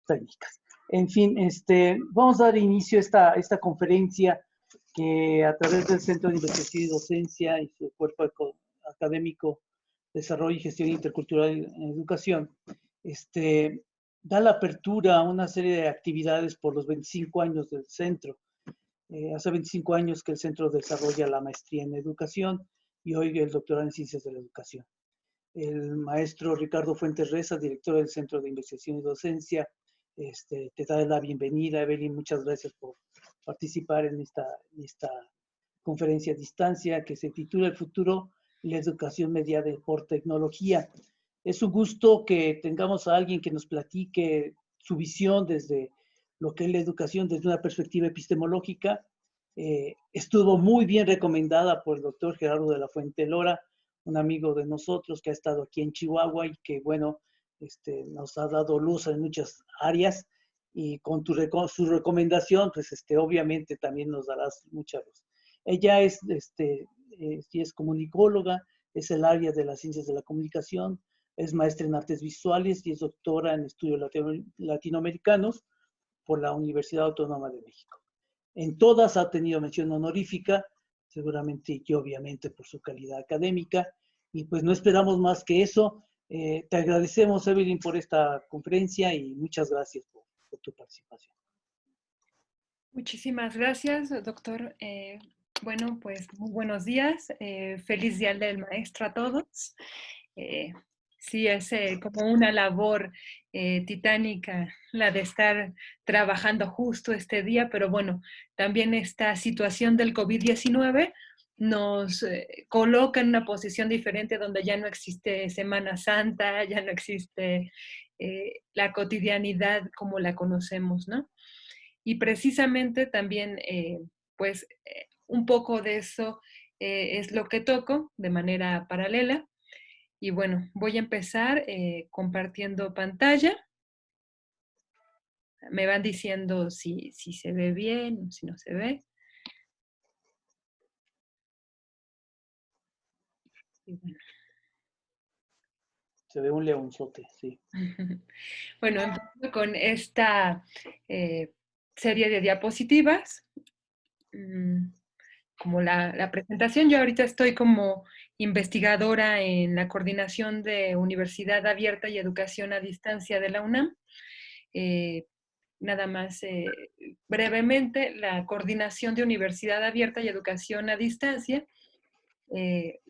técnicas. En fin, vamos a dar inicio a esta conferencia que a través del Centro de Investigación y Docencia y su cuerpo académico Desarrollo y Gestión Intercultural en Educación, da la apertura a una serie de actividades por los 25 años del centro. Hace 25 años que el centro desarrolla la maestría en educación y hoy el doctorado en ciencias de la educación. El maestro Ricardo Fuentes Reza, director del Centro de Investigación y Docencia, te da la bienvenida. Evelyn, muchas gracias por participar en esta conferencia a distancia que se titula El futuro y la educación mediada por tecnología. Es un gusto que tengamos a alguien que nos platique su visión desde lo que es la educación desde una perspectiva epistemológica. Estuvo muy bien recomendada por el doctor Gerardo de la Fuente Lora, un amigo de nosotros que ha estado aquí en Chihuahua y que, bueno, nos ha dado luz en muchas áreas, y con su recomendación, pues, obviamente también nos darás mucha luz. Ella es comunicóloga, es el área de las ciencias de la comunicación, es maestra en artes visuales y es doctora en estudios latinoamericanos por la Universidad Autónoma de México. En todas ha tenido mención honorífica, seguramente y obviamente por su calidad académica, y pues no esperamos más que eso. Te agradecemos, Evelyn, por esta conferencia y muchas gracias por tu participación. Muchísimas gracias, doctor. Bueno, pues muy buenos días. Feliz Día del Maestro a todos. Sí, es como una labor titánica la de estar trabajando justo este día, pero bueno, también esta situación del COVID-19 nos coloca en una posición diferente donde ya no existe Semana Santa, ya no existe la cotidianidad como la conocemos, ¿no? Y precisamente también, un poco de eso es lo que toco de manera paralela. Y bueno, voy a empezar compartiendo pantalla. Me van diciendo si se ve bien, si no se ve. Y bueno. Se ve un leonzote, sí. Bueno, empiezo con esta serie de diapositivas. Como la presentación, yo ahorita estoy como investigadora en la Coordinación de Universidad Abierta y Educación a Distancia de la UNAM. Nada más brevemente, la Coordinación de Universidad Abierta y Educación a Distancia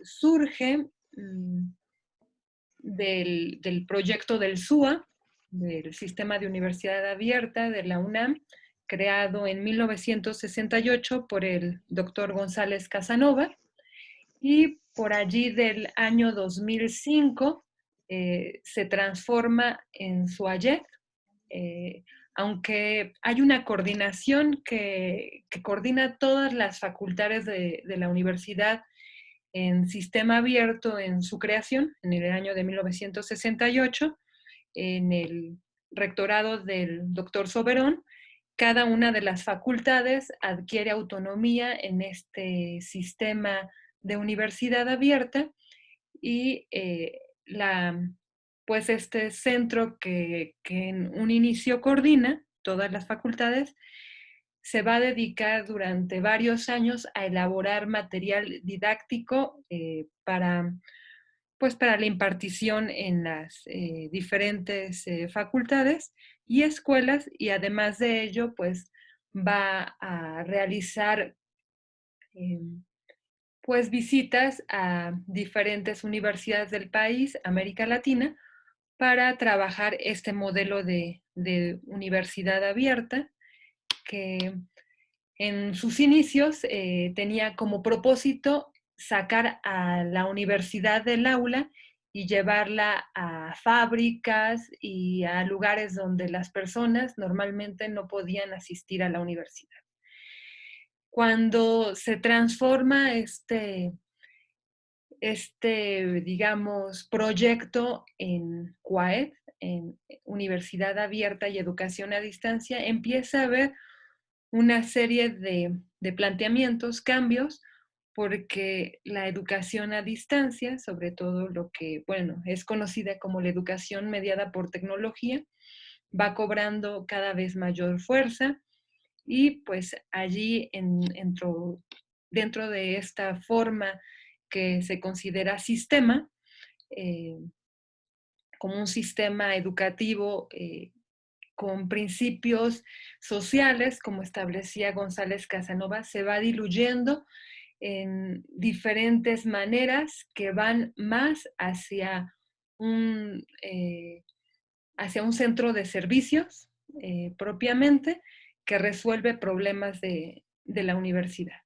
surge del proyecto del SUA, del Sistema de Universidad Abierta de la UNAM, creado en 1968 por el doctor González Casanova, y por allí del año 2005 se transforma en SUAYED, aunque hay una coordinación que coordina todas las facultades de la universidad en sistema abierto en su creación, en el año de 1968, en el rectorado del doctor Soberón. Cada una de las facultades adquiere autonomía en este sistema de universidad abierta y pues este centro que en un inicio coordina todas las facultades se va a dedicar durante varios años a elaborar material didáctico para la impartición en las diferentes facultades y escuelas, y además de ello, pues va a realizar visitas a diferentes universidades del país, América Latina, para trabajar este modelo de universidad abierta que en sus inicios tenía como propósito sacar a la universidad del aula y llevarla a fábricas y a lugares donde las personas normalmente no podían asistir a la universidad. Cuando se transforma digamos, proyecto en CUAED, en Universidad Abierta y Educación a Distancia, empieza a haber una serie de planteamientos, cambios, porque la educación a distancia, sobre todo lo que, bueno, es conocida como la educación mediada por tecnología, va cobrando cada vez mayor fuerza y pues allí dentro de esta forma que se considera sistema, como un sistema educativo con principios sociales, como establecía González Casanova, se va diluyendo en diferentes maneras que van más hacia un centro de servicios propiamente que resuelve problemas de la universidad.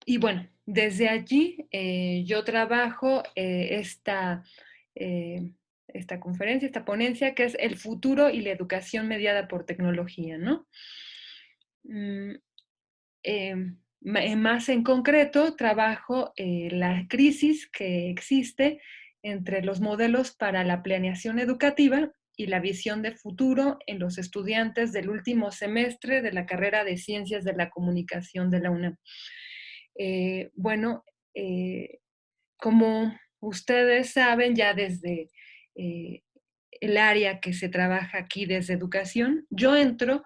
Y bueno, desde allí yo trabajo esta conferencia, esta ponencia, que es el futuro y la educación mediada por tecnología, ¿no? Más en concreto, trabajo la crisis que existe entre los modelos para la planeación educativa y la visión de futuro en los estudiantes del último semestre de la carrera de Ciencias de la Comunicación de la UNAM. Bueno, como ustedes saben, ya desde el área que se trabaja aquí desde educación, yo entro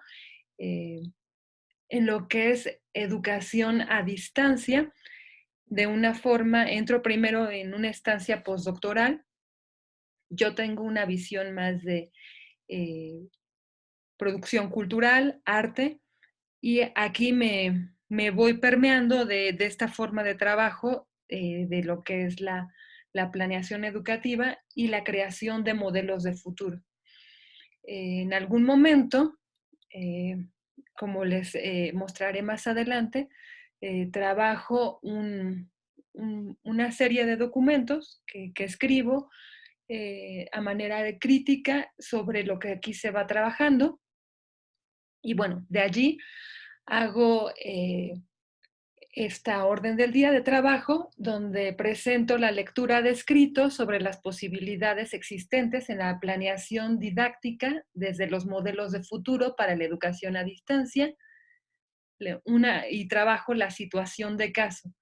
en lo que es educación a distancia. De una forma, entro primero en una estancia postdoctoral. Yo tengo una visión más de producción cultural, arte, y aquí me voy permeando de esta forma de trabajo, de lo que es la planeación educativa y la creación de modelos de futuro. En algún momento, como les mostraré más adelante, trabajo una serie de documentos que escribo a manera de crítica sobre lo que aquí se va trabajando. Y bueno, de allí hago esta orden del día de trabajo donde presento la lectura de escritos sobre las posibilidades existentes en la planeación didáctica desde los modelos de futuro para la educación a distancia y trabajo la situación de caso,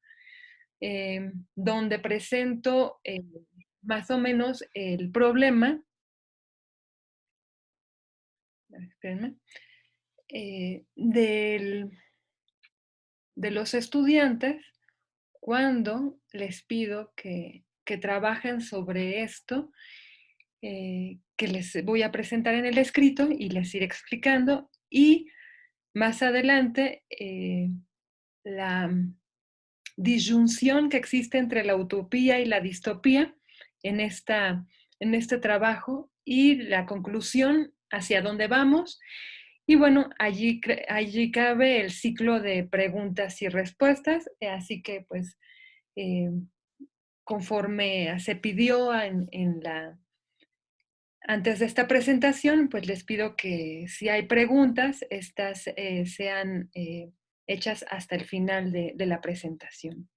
donde presento más o menos el problema, espérenme, de los estudiantes cuando les pido que trabajen sobre esto, que les voy a presentar en el escrito y les iré explicando, y más adelante la disyunción que existe entre la utopía y la distopía en este trabajo y la conclusión hacia dónde vamos. Y bueno, allí cabe el ciclo de preguntas y respuestas, así que pues conforme se pidió antes de esta presentación, pues les pido que si hay preguntas, estas sean hechas hasta el final de la presentación.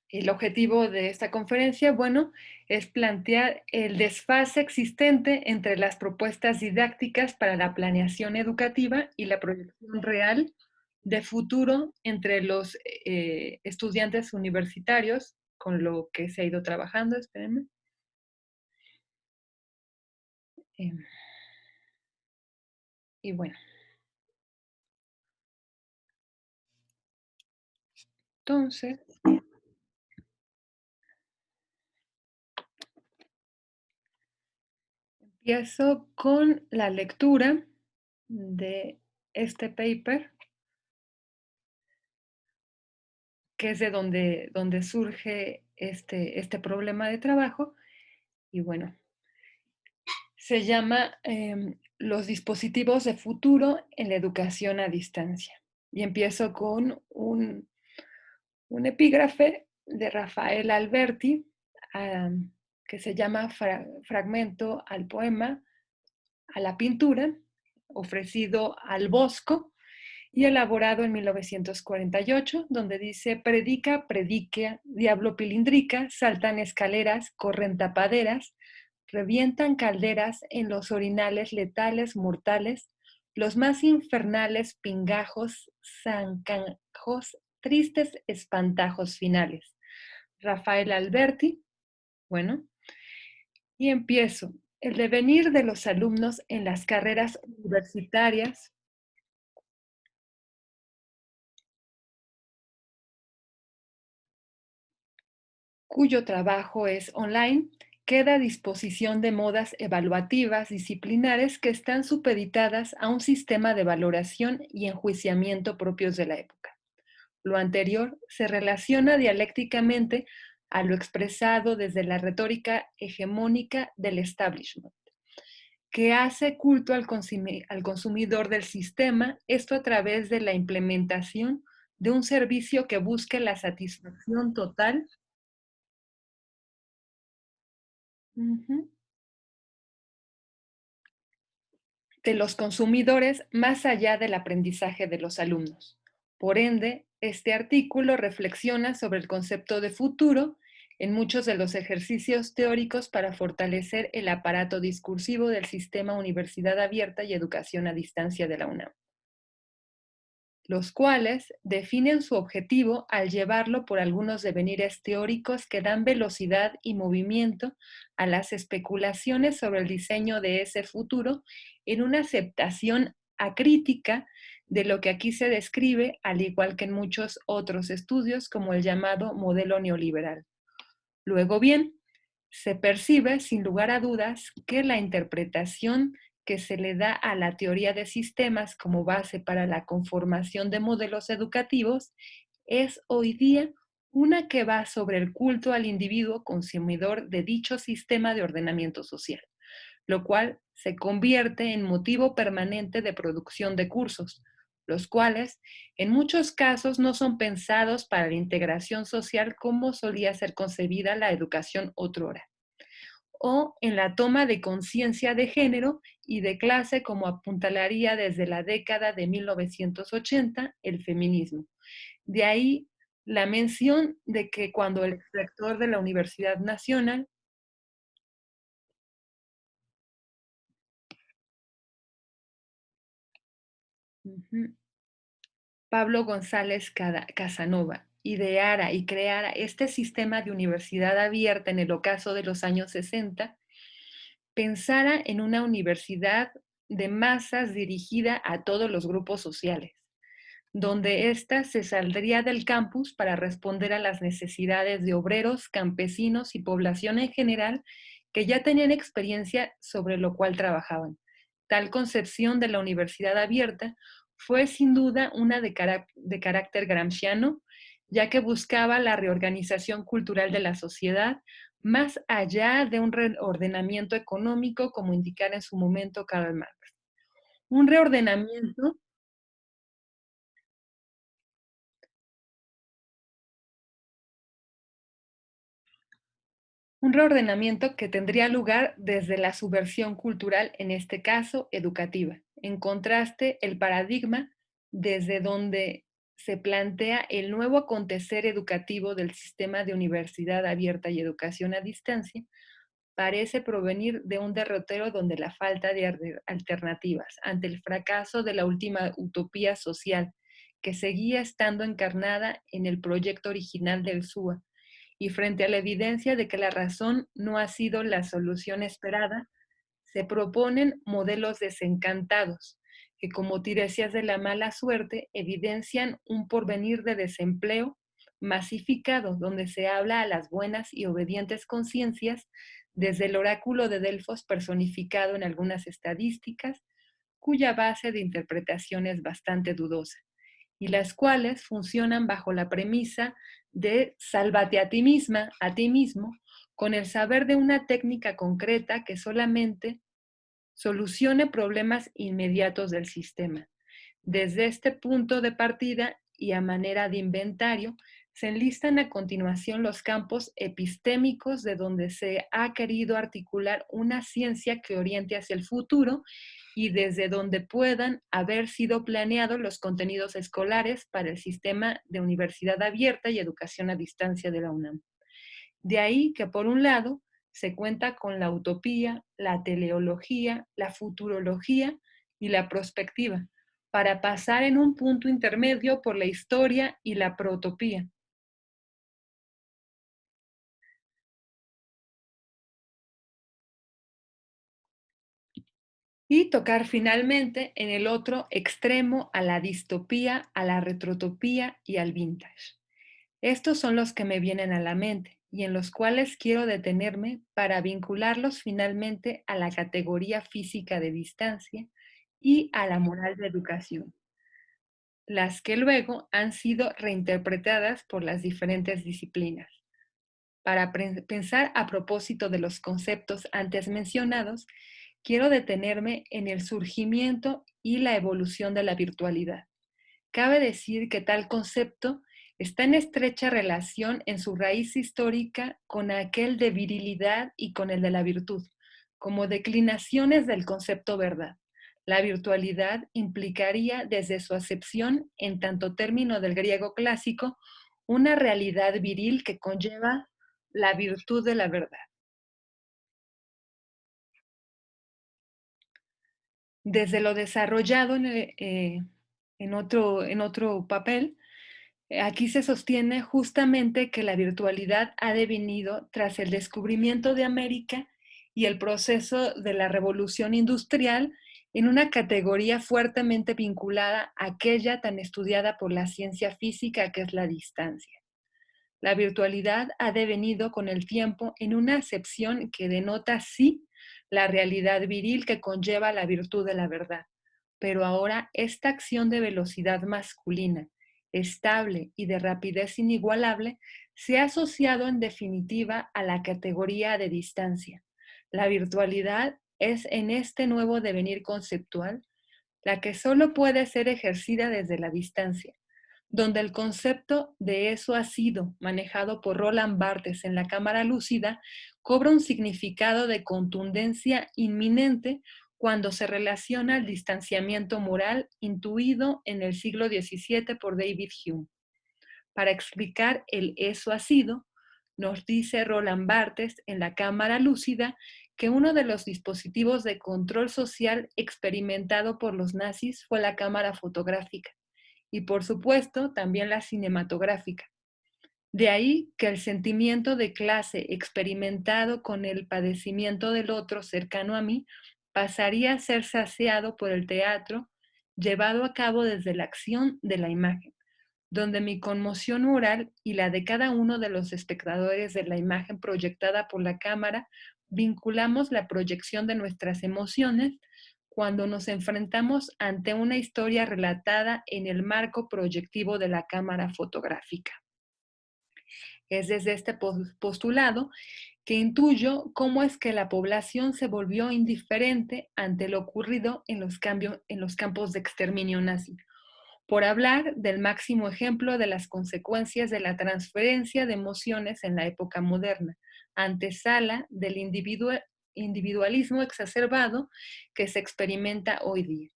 El objetivo de esta conferencia, bueno, es plantear el desfase existente entre las propuestas didácticas para la planeación educativa y la proyección real de futuro entre los estudiantes universitarios con lo que se ha ido trabajando. Espérenme. Y bueno. Entonces, empiezo con la lectura de este paper, que es de donde surge este problema de trabajo. Y bueno, se llama Los dispositivos de futuro en la educación a distancia. Y empiezo con un epígrafe de Rafael Alberti, que se llama Fragmento al poema, a la pintura, ofrecido al Bosco y elaborado en 1948, donde dice: predica, predique, diablo pilindrica, saltan escaleras, corren tapaderas, revientan calderas en los orinales letales mortales, los más infernales pingajos, zancajos, tristes espantajos finales. Rafael Alberti. Bueno, y empiezo. El devenir de los alumnos en las carreras universitarias cuyo trabajo es online, queda a disposición de modas evaluativas disciplinares que están supeditadas a un sistema de valoración y enjuiciamiento propios de la época. Lo anterior se relaciona dialécticamente a lo expresado desde la retórica hegemónica del establishment, que hace culto al consumidor del sistema, esto a través de la implementación de un servicio que busque la satisfacción total. Ujú. De los consumidores más allá del aprendizaje de los alumnos. Por ende, este artículo reflexiona sobre el concepto de futuro en muchos de los ejercicios teóricos para fortalecer el aparato discursivo del sistema Universidad Abierta y Educación a Distancia de la UNAM, los cuales definen su objetivo al llevarlo por algunos devenires teóricos que dan velocidad y movimiento a las especulaciones sobre el diseño de ese futuro en una aceptación acrítica de lo que aquí se describe, al igual que en muchos otros estudios, como el llamado modelo neoliberal. Luego bien, se percibe sin lugar a dudas que la interpretación que se le da a la teoría de sistemas como base para la conformación de modelos educativos es hoy día una que va sobre el culto al individuo consumidor de dicho sistema de ordenamiento social, lo cual se convierte en motivo permanente de producción de cursos, los cuales en muchos casos no son pensados para la integración social como solía ser concebida la educación otrora, o en la toma de conciencia de género y de clase como apuntalaría desde la década de 1980 el feminismo. De ahí la mención de que cuando el rector de la Universidad Nacional, Pablo González Casanova, ideara y creara este sistema de universidad abierta en el ocaso de los años 60, pensara en una universidad de masas dirigida a todos los grupos sociales, donde ésta se saldría del campus para responder a las necesidades de obreros, campesinos y población en general que ya tenían experiencia sobre lo cual trabajaban. Tal concepción de la universidad abierta fue sin duda una de carácter gramsciano, ya que buscaba la reorganización cultural de la sociedad más allá de un reordenamiento económico, como indicara en su momento Karl Marx. Un reordenamiento Un reordenamiento que tendría lugar desde la subversión cultural, en este caso educativa. En contraste, el paradigma desde donde se plantea el nuevo acontecer educativo del sistema de universidad abierta y educación a distancia parece provenir de un derrotero donde la falta de alternativas ante el fracaso de la última utopía social que seguía estando encarnada en el proyecto original del SUA, y frente a la evidencia de que la razón no ha sido la solución esperada, se proponen modelos desencantados, que como tiresias de la mala suerte evidencian un porvenir de desempleo masificado, donde se habla a las buenas y obedientes conciencias desde el oráculo de Delfos personificado en algunas estadísticas, cuya base de interpretación es bastante dudosa, y las cuales funcionan bajo la premisa de sálvate a ti misma, a ti mismo, con el saber de una técnica concreta que solamente solucione problemas inmediatos del sistema. Desde este punto de partida y a manera de inventario, se enlistan a continuación los campos epistémicos de donde se ha querido articular una ciencia que oriente hacia el futuro y desde donde puedan haber sido planeados los contenidos escolares para el sistema de universidad abierta y educación a distancia de la UNAM. De ahí que, por un lado, se cuenta con la utopía, la teleología, la futurología y la prospectiva, para pasar en un punto intermedio por la historia y la protopía. y tocar finalmente en el otro extremo a la distopía, a la retrotopía y al vintage. Estos son los que me vienen a la mente y en los cuales quiero detenerme para vincularlos finalmente a la categoría física de distancia y a la moral de educación, las que luego han sido reinterpretadas por las diferentes disciplinas. Para pensar a propósito de los conceptos antes mencionados, quiero detenerme en el surgimiento y la evolución de la virtualidad. Cabe decir que tal concepto está en estrecha relación en su raíz histórica con aquel de virilidad y con el de la virtud, como declinaciones del concepto verdad. La virtualidad implicaría desde su acepción, en tanto término del griego clásico, una realidad viril que conlleva la virtud de la verdad. Desde lo desarrollado en otro papel, aquí se sostiene justamente que la virtualidad ha devenido tras el descubrimiento de América y el proceso de la revolución industrial en una categoría fuertemente vinculada a aquella tan estudiada por la ciencia física que es la distancia. La virtualidad ha devenido con el tiempo en una acepción que denota sí la realidad viril que conlleva la virtud de la verdad, pero ahora esta acción de velocidad masculina, estable y de rapidez inigualable se ha asociado en definitiva a la categoría de distancia. La virtualidad es en este nuevo devenir conceptual la que solo puede ser ejercida desde la distancia, donde el concepto de eso ha sido manejado por Roland Barthes en la cámara lúcida, cobra un significado de contundencia inminente cuando se relaciona al distanciamiento moral intuido en el siglo XVII por David Hume. Para explicar el eso ha sido, nos dice Roland Barthes en la cámara lúcida que uno de los dispositivos de control social experimentado por los nazis fue la cámara fotográfica y por supuesto también la cinematográfica. De ahí que el sentimiento de clase experimentado con el padecimiento del otro cercano a mí pasaría a ser saciado por el teatro llevado a cabo desde la acción de la imagen, donde mi conmoción moral y la de cada uno de los espectadores de la imagen proyectada por la cámara vinculamos la proyección de nuestras emociones cuando nos enfrentamos ante una historia relatada en el marco proyectivo de la cámara fotográfica. Es desde este postulado que intuyo cómo es que la población se volvió indiferente ante lo ocurrido en los campos de exterminio nazi, por hablar del máximo ejemplo de las consecuencias de la transferencia de emociones en la época moderna, antesala del individualismo exacerbado que se experimenta hoy día.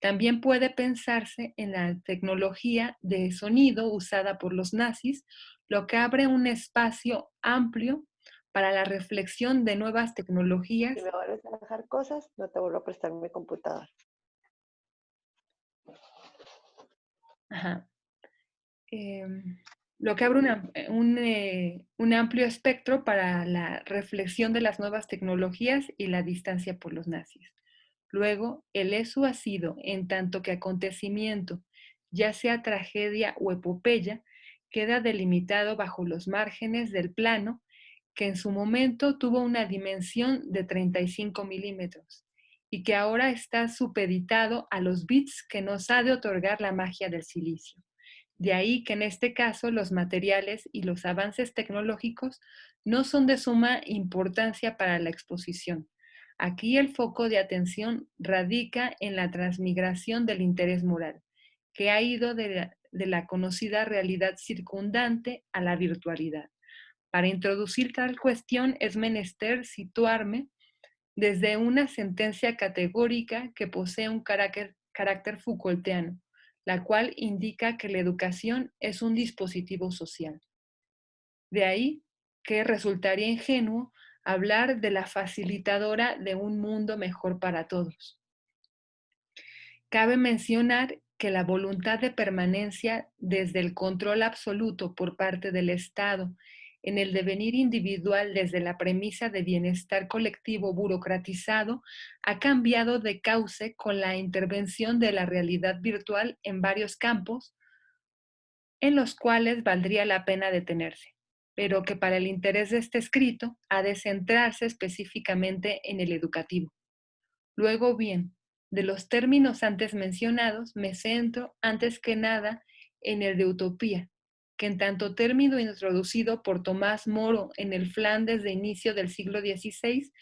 También puede pensarse en la tecnología de sonido usada por los nazis, lo que abre un espacio amplio para la reflexión de nuevas tecnologías. Si me vuelves a dejar cosas, no te vuelvo a prestar mi computadora. Ajá. Lo que abre un amplio espectro para la reflexión de las nuevas tecnologías y la distancia por los nazis. Luego, el eso ha sido, en tanto que acontecimiento, ya sea tragedia o epopeya, queda delimitado bajo los márgenes del plano que en su momento tuvo una dimensión de 35 milímetros y que ahora está supeditado a los bits que nos ha de otorgar la magia del silicio. De ahí que en este caso los materiales y los avances tecnológicos no son de suma importancia para la exposición. Aquí el foco de atención radica en la transmigración del interés moral, que ha ido de la conocida realidad circundante a la virtualidad. Para introducir tal cuestión es menester situarme desde una sentencia categórica que posee un carácter Foucaultiano, la cual indica que la educación es un dispositivo social. De ahí que resultaría ingenuo hablar de la facilitadora de un mundo mejor para todos. Cabe mencionar que la voluntad de permanencia desde el control absoluto por parte del Estado en el devenir individual desde la premisa de bienestar colectivo burocratizado, ha cambiado de cauce con la intervención de la realidad virtual en varios campos en los cuales valdría la pena detenerse, pero que para el interés de este escrito ha de centrarse específicamente en el educativo. Luego bien, de los términos antes mencionados, me centro antes que nada en el de utopía, que en tanto término introducido por Tomás Moro en el Flandes de inicio del siglo XVI,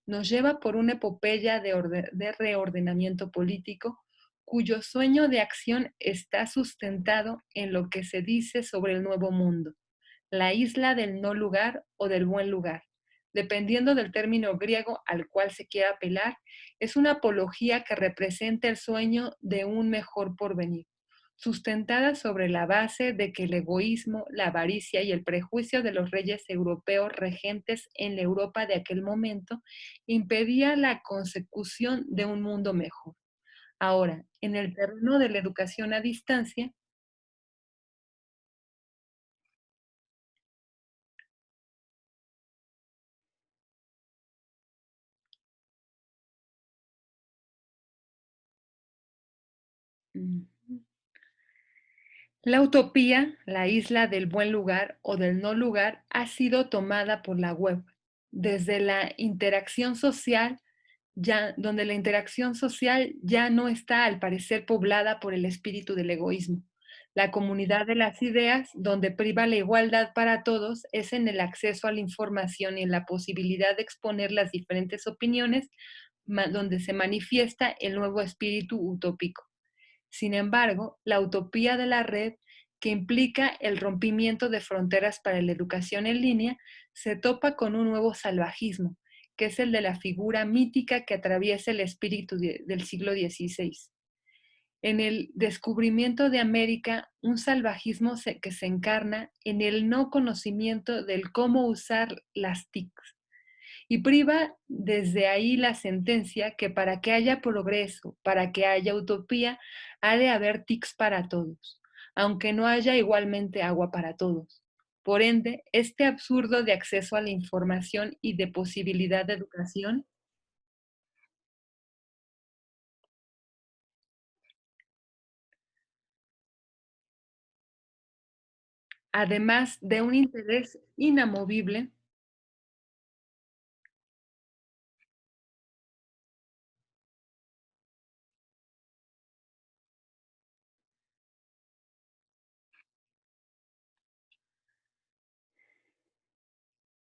nos lleva por una epopeya de reordenamiento político, cuyo sueño de acción está sustentado en lo que se dice sobre el nuevo mundo, la isla del no lugar o del buen lugar, dependiendo del término griego al cual se quiera apelar. Es una apología que representa el sueño de un mejor porvenir, sustentada sobre la base de que el egoísmo, la avaricia y el prejuicio de los reyes europeos regentes en la Europa de aquel momento impedía la consecución de un mundo mejor. Ahora, en el terreno de la educación a distancia, la utopía, la isla del buen lugar o del no lugar, ha sido tomada por la web, desde la interacción social, donde la interacción social ya no está al parecer poblada por el espíritu del egoísmo. La comunidad de las ideas, donde priva la igualdad para todos, es en el acceso a la información y en la posibilidad de exponer las diferentes opiniones, donde se manifiesta el nuevo espíritu utópico. Sin embargo, la utopía de la red, que implica el rompimiento de fronteras para la educación en línea, se topa con un nuevo salvajismo, que es el de la figura mítica que atraviesa el espíritu del siglo XVI. En el descubrimiento de América, un salvajismo que se encarna en el no conocimiento del cómo usar las TICs, y priva desde ahí la sentencia que para que haya progreso, para que haya utopía, ha de haber TICs para todos, aunque no haya igualmente agua para todos. Por ende, este absurdo de acceso a la información y de posibilidad de educación, además de un interés inamovible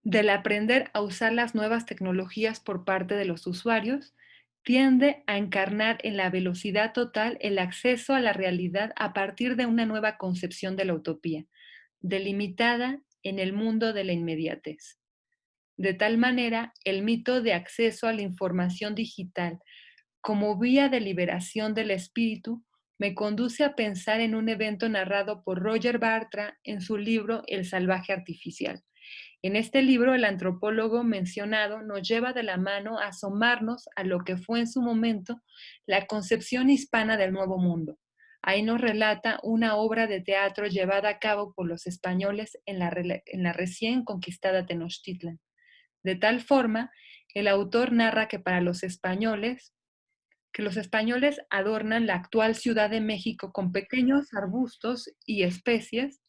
del aprender a usar las nuevas tecnologías por parte de los usuarios, tiende a encarnar en la velocidad total el acceso a la realidad a partir de una nueva concepción de la utopía, delimitada en el mundo de la inmediatez. De tal manera, el mito de acceso a la información digital como vía de liberación del espíritu me conduce a pensar en un evento narrado por Roger Bartra en su libro El salvaje artificial. En este libro, el antropólogo mencionado nos lleva de la mano a asomarnos a lo que fue en su momento la concepción hispana del Nuevo Mundo. Ahí nos relata una obra de teatro llevada a cabo por los españoles en la recién conquistada Tenochtitlan. De tal forma, el autor narra que los españoles adornan la actual Ciudad de México con pequeños arbustos y especies.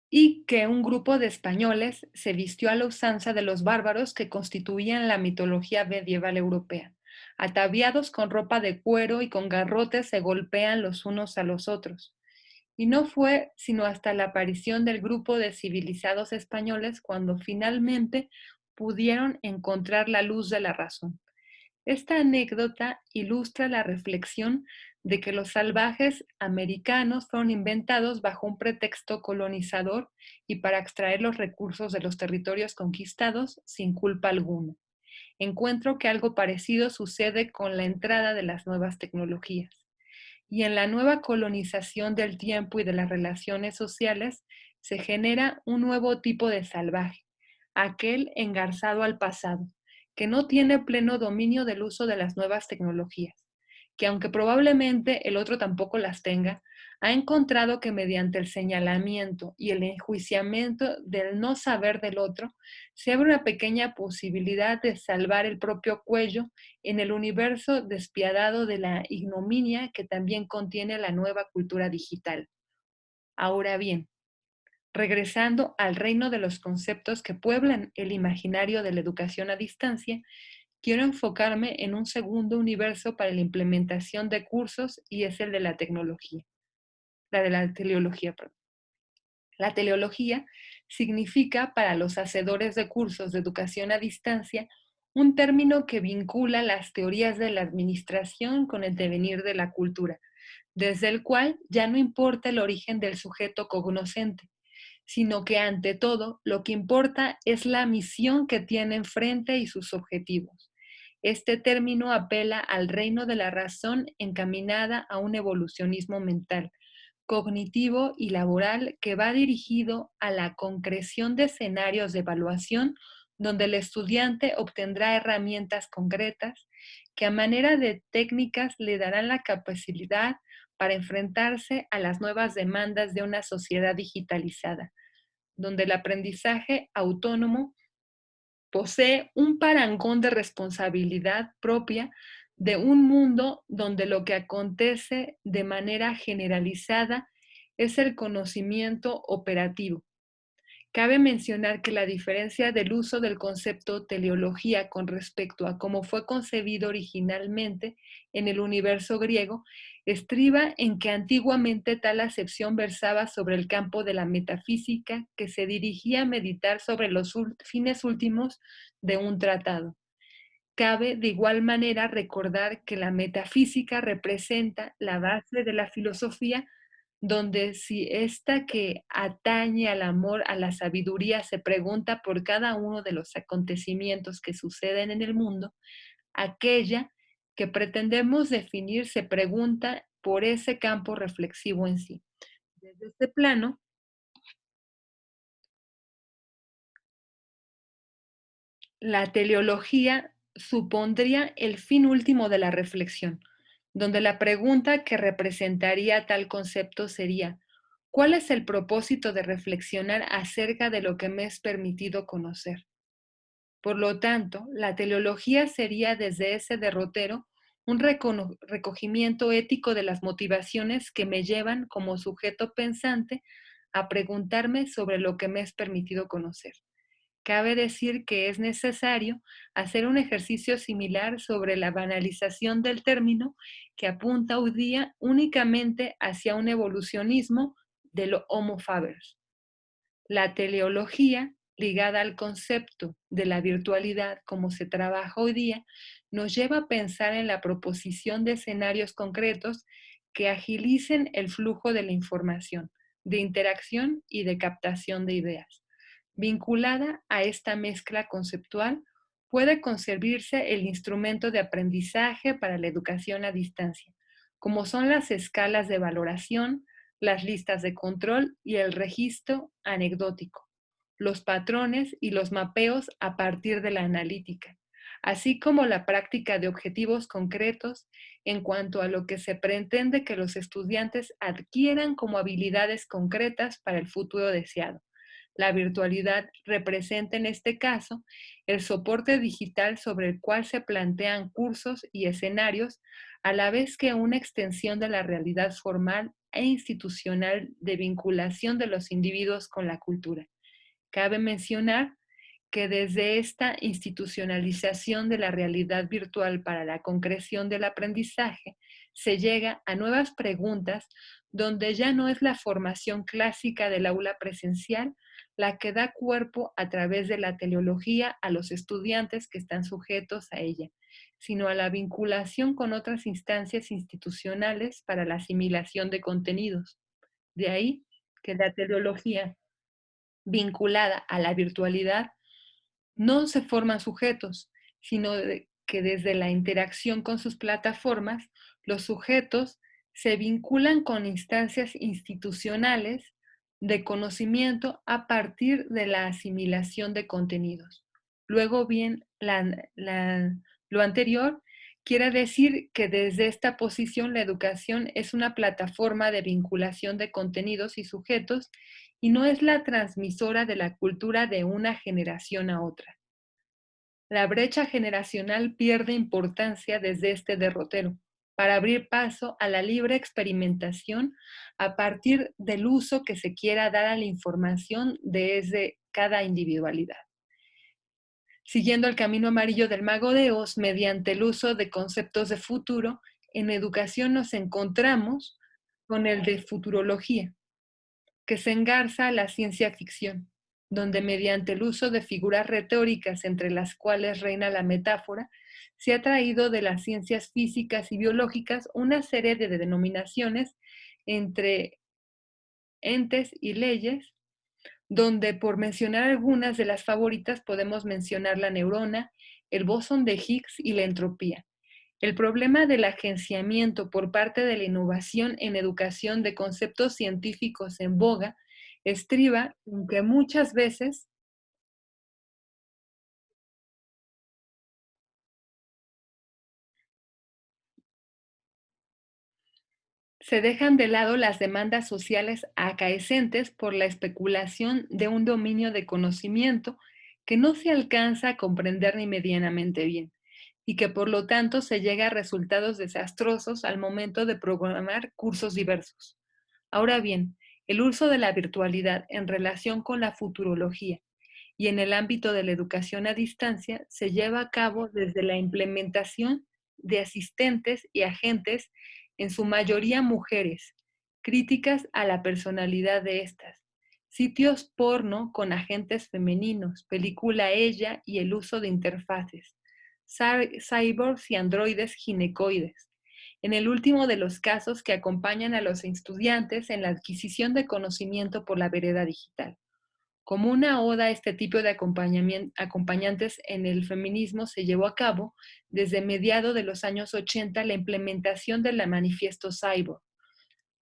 Y que un grupo de españoles se vistió a la usanza de los bárbaros que constituían la mitología medieval europea. Ataviados con ropa de cuero y con garrotes se golpean los unos a los otros. Y no fue sino hasta la aparición del grupo de civilizados españoles cuando finalmente pudieron encontrar la luz de la razón. Esta anécdota ilustra la reflexión de que los salvajes americanos fueron inventados bajo un pretexto colonizador y para extraer los recursos de los territorios conquistados sin culpa alguna. Encuentro que algo parecido sucede con la entrada de las nuevas tecnologías. Y en la nueva colonización del tiempo y de las relaciones sociales se genera un nuevo tipo de salvaje, aquel engarzado al pasado, que no tiene pleno dominio del uso de las nuevas tecnologías, que aunque probablemente el otro tampoco las tenga, ha encontrado que mediante el señalamiento y el enjuiciamiento del no saber del otro, se abre una pequeña posibilidad de salvar el propio cuello en el universo despiadado de la ignominia que también contiene la nueva cultura digital. Ahora bien, regresando al reino de los conceptos que pueblan el imaginario de la educación a distancia, quiero enfocarme en un segundo universo para la implementación de cursos y es el de la tecnología, la de la teleología, perdón. La teleología significa para los hacedores de cursos de educación a distancia un término que vincula las teorías de la administración con el devenir de la cultura, desde el cual ya no importa el origen del sujeto cognoscente, sino que ante todo lo que importa es la misión que tiene enfrente y sus objetivos. Este término apela al reino de la razón encaminada a un evolucionismo mental, cognitivo y laboral que va dirigido a la concreción de escenarios de evaluación donde el estudiante obtendrá herramientas concretas que a manera de técnicas le darán la capacidad para enfrentarse a las nuevas demandas de una sociedad digitalizada, donde el aprendizaje autónomo posee un parangón de responsabilidad propia de un mundo donde lo que acontece de manera generalizada es el conocimiento operativo. Cabe mencionar que la diferencia del uso del concepto teleología con respecto a cómo fue concebido originalmente en el universo griego estriba en que antiguamente tal acepción versaba sobre el campo de la metafísica que se dirigía a meditar sobre los fines últimos de un tratado. Cabe de igual manera recordar que la metafísica representa la base de la filosofía, donde si esta que atañe al amor, a la sabiduría, se pregunta por cada uno de los acontecimientos que suceden en el mundo, aquella que pretendemos definir se pregunta por ese campo reflexivo en sí. Desde este plano, la teleología supondría el fin último de la reflexión, donde la pregunta que representaría tal concepto sería: ¿cuál es el propósito de reflexionar acerca de lo que me es permitido conocer? Por lo tanto, la teleología sería desde ese derrotero un recogimiento ético de las motivaciones que me llevan como sujeto pensante a preguntarme sobre lo que me es permitido conocer. Cabe decir que es necesario hacer un ejercicio similar sobre la banalización del término que apunta hoy día únicamente hacia un evolucionismo del Homo faber. La teleología, ligada al concepto de la virtualidad como se trabaja hoy día, nos lleva a pensar en la proposición de escenarios concretos que agilicen el flujo de la información, de interacción y de captación de ideas. Vinculada a esta mezcla conceptual, puede concebirse el instrumento de aprendizaje para la educación a distancia, como son las escalas de valoración, las listas de control y el registro anecdótico, los patrones y los mapeos a partir de la analítica, así como la práctica de objetivos concretos en cuanto a lo que se pretende que los estudiantes adquieran como habilidades concretas para el futuro deseado. La virtualidad representa en este caso el soporte digital sobre el cual se plantean cursos y escenarios, a la vez que una extensión de la realidad formal e institucional de vinculación de los individuos con la cultura. Cabe mencionar que desde esta institucionalización de la realidad virtual para la concreción del aprendizaje, se llega a nuevas preguntas donde ya no es la formación clásica del aula presencial la que da cuerpo a través de la teleología a los estudiantes que están sujetos a ella, sino a la vinculación con otras instancias institucionales para la asimilación de contenidos. De ahí que la teleología vinculada a la virtualidad no se forman sujetos, sino que desde la interacción con sus plataformas, los sujetos se vinculan con instancias institucionales de conocimiento a partir de la asimilación de contenidos. Luego bien, lo anterior Quiere decir que desde esta posición la educación es una plataforma de vinculación de contenidos y sujetos y no es la transmisora de la cultura de una generación a otra. La brecha generacional pierde importancia desde este derrotero para abrir paso a la libre experimentación a partir del uso que se quiera dar a la información desde cada individualidad. Siguiendo el camino amarillo del Mago de Oz mediante el uso de conceptos de futuro, en educación nos encontramos con el de futurología, que se engarza a la ciencia ficción, donde mediante el uso de figuras retóricas entre las cuales reina la metáfora, se ha traído de las ciencias físicas y biológicas una serie de denominaciones entre entes y leyes, donde por mencionar algunas de las favoritas podemos mencionar la neurona, el bosón de Higgs y la entropía. El problema del agenciamiento por parte de la innovación en educación de conceptos científicos en boga estriba en que muchas veces se dejan de lado las demandas sociales acaecentes por la especulación de un dominio de conocimiento que no se alcanza a comprender ni medianamente bien y que por lo tanto se llega a resultados desastrosos al momento de programar cursos diversos. Ahora bien, el uso de la virtualidad en relación con la futurología y en el ámbito de la educación a distancia se lleva a cabo desde la implementación de asistentes y agentes, en su mayoría mujeres, críticas a la personalidad de estas, sitios porno con agentes femeninos, película Ella y el uso de interfaces, cyborgs y androides ginecoides. En el último de los casos que acompañan a los estudiantes en la adquisición de conocimiento por la vereda digital. Como una oda a este tipo de acompañantes en el feminismo se llevó a cabo desde mediados de los años 80 la implementación del manifiesto Cyborg,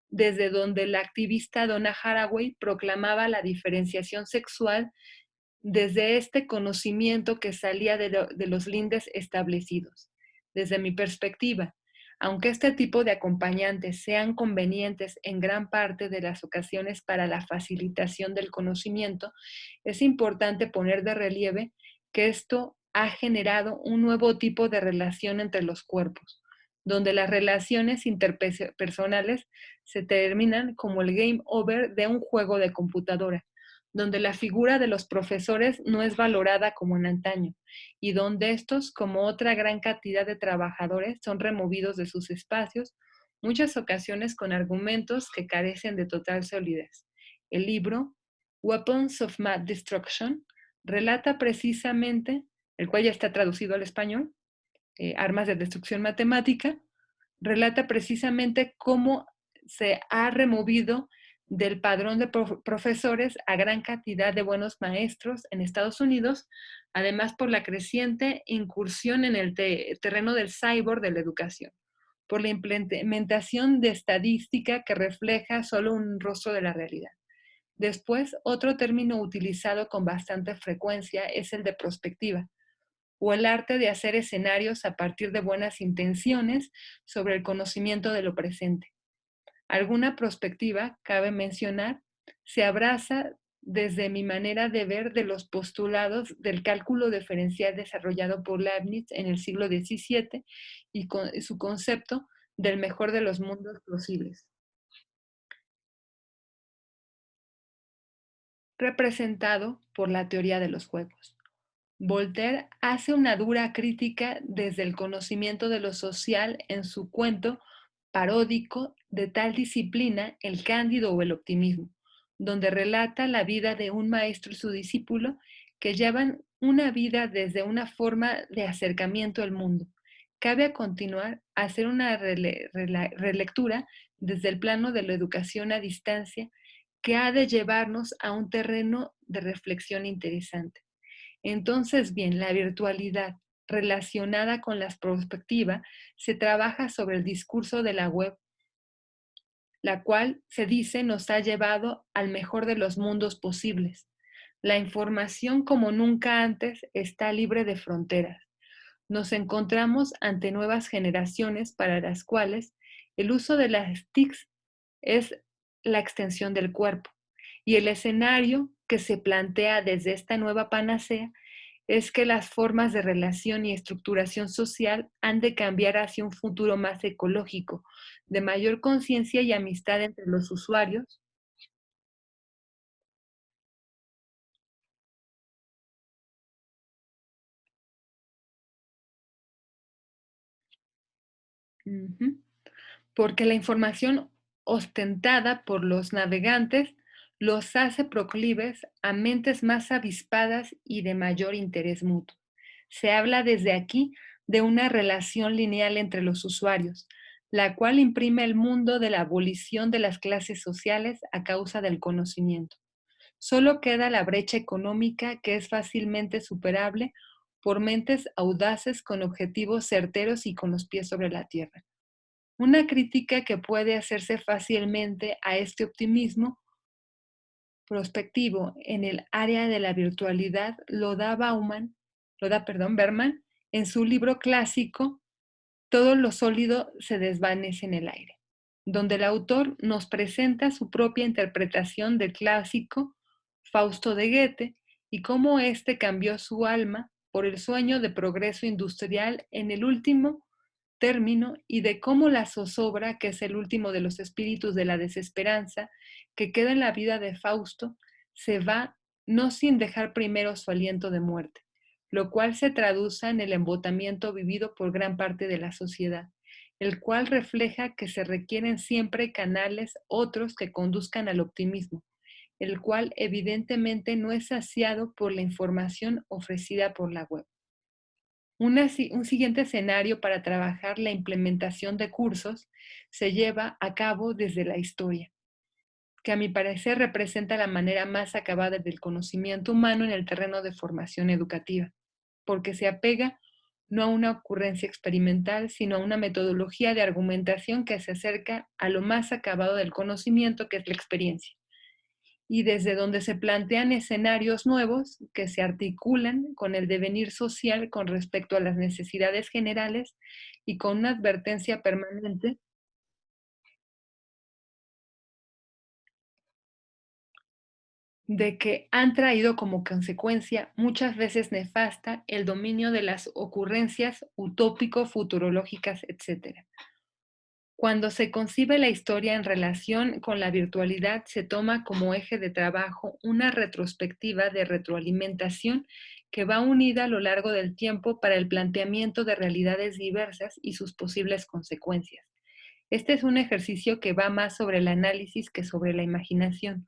desde donde la activista Donna Haraway proclamaba la diferenciación sexual desde este conocimiento que salía de los lindes establecidos. Desde mi perspectiva, aunque este tipo de acompañantes sean convenientes en gran parte de las ocasiones para la facilitación del conocimiento, es importante poner de relieve que esto ha generado un nuevo tipo de relación entre los cuerpos, donde las relaciones interpersonales se terminan como el game over de un juego de computadora, donde la figura de los profesores no es valorada como en antaño, y donde estos, como otra gran cantidad de trabajadores, son removidos de sus espacios, muchas ocasiones con argumentos que carecen de total solidez. El libro, Weapons of Math Destruction, relata precisamente, el cual ya está traducido al español, Armas de Destrucción Matemática, relata precisamente cómo se ha removido del padrón de profesores a gran cantidad de buenos maestros en Estados Unidos, además por la creciente incursión en el terreno del cyborg de la educación, por la implementación de estadística que refleja solo un rostro de la realidad. Después, otro término utilizado con bastante frecuencia es el de prospectiva, o el arte de hacer escenarios a partir de buenas intenciones sobre el conocimiento de lo presente. Alguna perspectiva, cabe mencionar, se abraza desde mi manera de ver de los postulados del cálculo diferencial desarrollado por Leibniz en el siglo XVII y con su concepto del mejor de los mundos posibles, representado por la teoría de los juegos. Voltaire hace una dura crítica desde el conocimiento de lo social en su cuento paródico de tal disciplina, el cándido o el optimismo, donde relata la vida de un maestro y su discípulo que llevan una vida desde una forma de acercamiento al mundo. Cabe a continuar hacer una relectura desde el plano de la educación a distancia que ha de llevarnos a un terreno de reflexión interesante. Entonces, bien, la virtualidad relacionada con la perspectiva se trabaja sobre el discurso de la web, la cual se dice nos ha llevado al mejor de los mundos posibles. La información como nunca antes está libre de fronteras. Nos encontramos ante nuevas generaciones para las cuales el uso de las TICs es la extensión del cuerpo. Y el escenario que se plantea desde esta nueva panacea es que las formas de relación y estructuración social han de cambiar hacia un futuro más ecológico, de mayor conciencia y amistad entre los usuarios. Ujú. Porque la información ostentada por los navegantes los hace proclives a mentes más avispadas y de mayor interés mutuo. Se habla desde aquí de una relación lineal entre los usuarios, la cual imprime el mundo de la abolición de las clases sociales a causa del conocimiento. Solo queda la brecha económica que es fácilmente superable por mentes audaces con objetivos certeros y con los pies sobre la tierra. Una crítica que puede hacerse fácilmente a este optimismo prospectivo en el área de la virtualidad Berman, en su libro clásico Todo lo sólido se desvanece en el aire, donde el autor nos presenta su propia interpretación del clásico Fausto de Goethe y cómo éste cambió su alma por el sueño de progreso industrial en el último término y de cómo la zozobra, que es el último de los espíritus de la desesperanza, que queda en la vida de Fausto, se va no sin dejar primero su aliento de muerte, lo cual se traduce en el embotamiento vivido por gran parte de la sociedad, el cual refleja que se requieren siempre canales otros que conduzcan al optimismo, el cual evidentemente no es saciado por la información ofrecida por la web. Un siguiente escenario para trabajar la implementación de cursos se lleva a cabo desde la historia, que a mi parecer representa la manera más acabada del conocimiento humano en el terreno de formación educativa, porque se apega no a una ocurrencia experimental, sino a una metodología de argumentación que se acerca a lo más acabado del conocimiento, que es la experiencia, y desde donde se plantean escenarios nuevos que se articulan con el devenir social con respecto a las necesidades generales y con una advertencia permanente de que han traído como consecuencia muchas veces nefasta el dominio de las ocurrencias utópico-futurológicas, etc. Cuando se concibe la historia en relación con la virtualidad, se toma como eje de trabajo una retrospectiva de retroalimentación que va unida a lo largo del tiempo para el planteamiento de realidades diversas y sus posibles consecuencias. Este es un ejercicio que va más sobre el análisis que sobre la imaginación,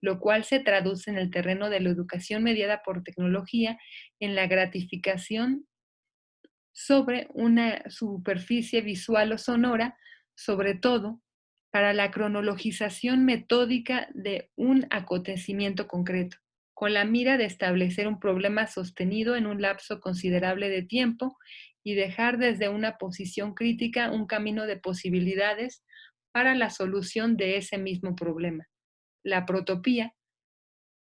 lo cual se traduce en el terreno de la educación mediada por tecnología en la gratificación sobre una superficie visual o sonora, sobre todo para la cronologización metódica de un acontecimiento concreto, con la mira de establecer un problema sostenido en un lapso considerable de tiempo y dejar desde una posición crítica un camino de posibilidades para la solución de ese mismo problema. La protopía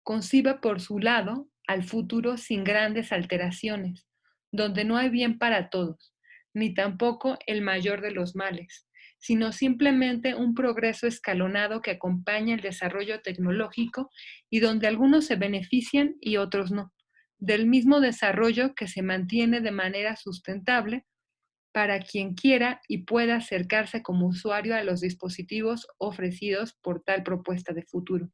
concibe por su lado al futuro sin grandes alteraciones, donde no hay bien para todos, ni tampoco el mayor de los males, sino simplemente un progreso escalonado que acompaña el desarrollo tecnológico y donde algunos se benefician y otros no, del mismo desarrollo que se mantiene de manera sustentable para quien quiera y pueda acercarse como usuario a los dispositivos ofrecidos por tal propuesta de futuro.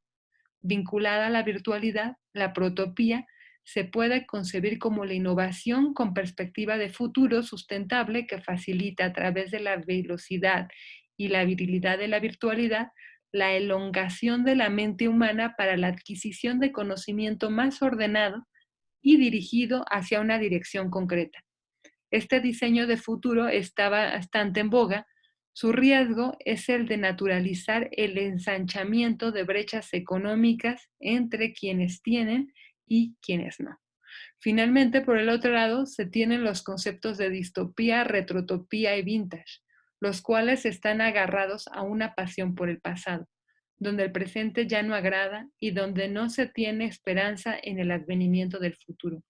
Vinculada a la virtualidad, la protopía se puede concebir como la innovación con perspectiva de futuro sustentable que facilita a través de la velocidad y la virilidad de la virtualidad la elongación de la mente humana para la adquisición de conocimiento más ordenado y dirigido hacia una dirección concreta. Este diseño de futuro está bastante en boga. Su riesgo es el de naturalizar el ensanchamiento de brechas económicas entre quienes tienen y quienes no. Finalmente, por el otro lado, se tienen los conceptos de distopía, retrotopía y vintage, los cuales están agarrados a una pasión por el pasado, donde el presente ya no agrada y donde no se tiene esperanza en el advenimiento del futuro.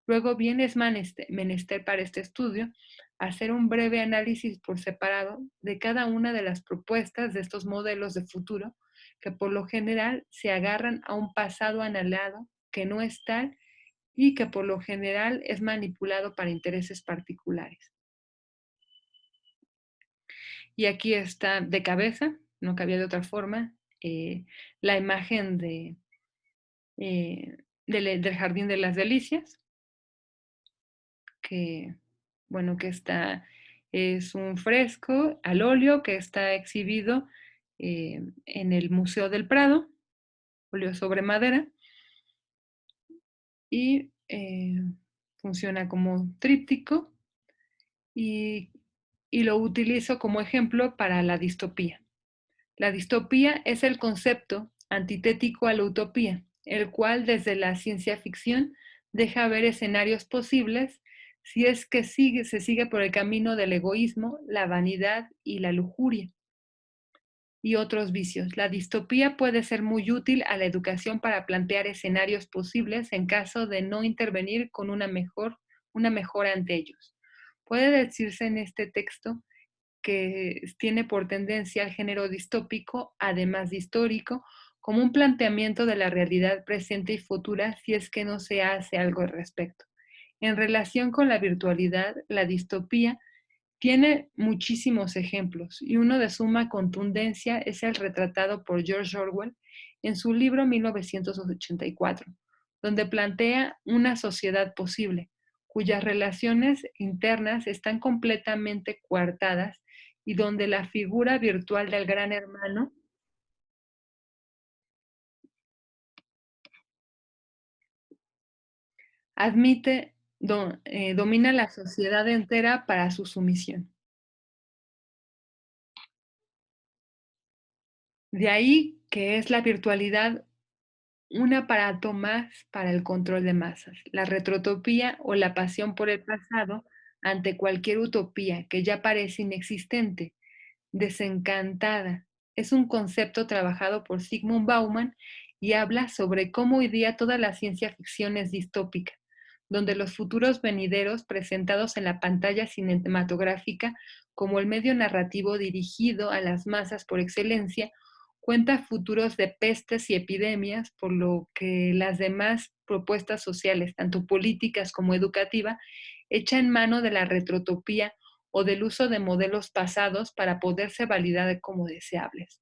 Luego bien es menester para este estudio hacer un breve análisis por separado de cada una de las propuestas de estos modelos de futuro que por lo general se agarran a un pasado anhelado que no es tal y que por lo general es manipulado para intereses particulares. Y aquí está de cabeza, no cabía de otra forma, la imagen del Jardín de las Delicias, que, bueno, es un fresco al óleo que está exhibido en el Museo del Prado, óleo sobre madera, y funciona como tríptico y, y lo utilizo como ejemplo para la distopía. La distopía es el concepto antitético a la utopía, el cual desde la ciencia ficción deja ver escenarios posibles si es que se sigue por el camino del egoísmo, la vanidad y la lujuria y otros vicios. La distopía puede ser muy útil a la educación para plantear escenarios posibles en caso de no intervenir con una mejora ante ellos. Puede decirse en este texto que tiene por tendencia al género distópico, además de histórico, como un planteamiento de la realidad presente y futura si es que no se hace algo al respecto. En relación con la virtualidad, la distopía tiene muchísimos ejemplos y uno de suma contundencia es el retratado por George Orwell en su libro 1984, donde plantea una sociedad posible, cuyas relaciones internas están completamente coartadas y donde la figura virtual del gran hermano domina la sociedad entera para su sumisión. De ahí que es la virtualidad un aparato más para el control de masas, la retrotopía o la pasión por el pasado ante cualquier utopía que ya parece inexistente, desencantada. Es un concepto trabajado por Zygmunt Bauman y habla sobre cómo hoy día toda la ciencia ficción es distópica, donde los futuros venideros presentados en la pantalla cinematográfica como el medio narrativo dirigido a las masas por excelencia cuenta futuros de pestes y epidemias, por lo que las demás propuestas sociales, tanto políticas como educativas, echan mano de la retrotopía o del uso de modelos pasados para poderse validar como deseables.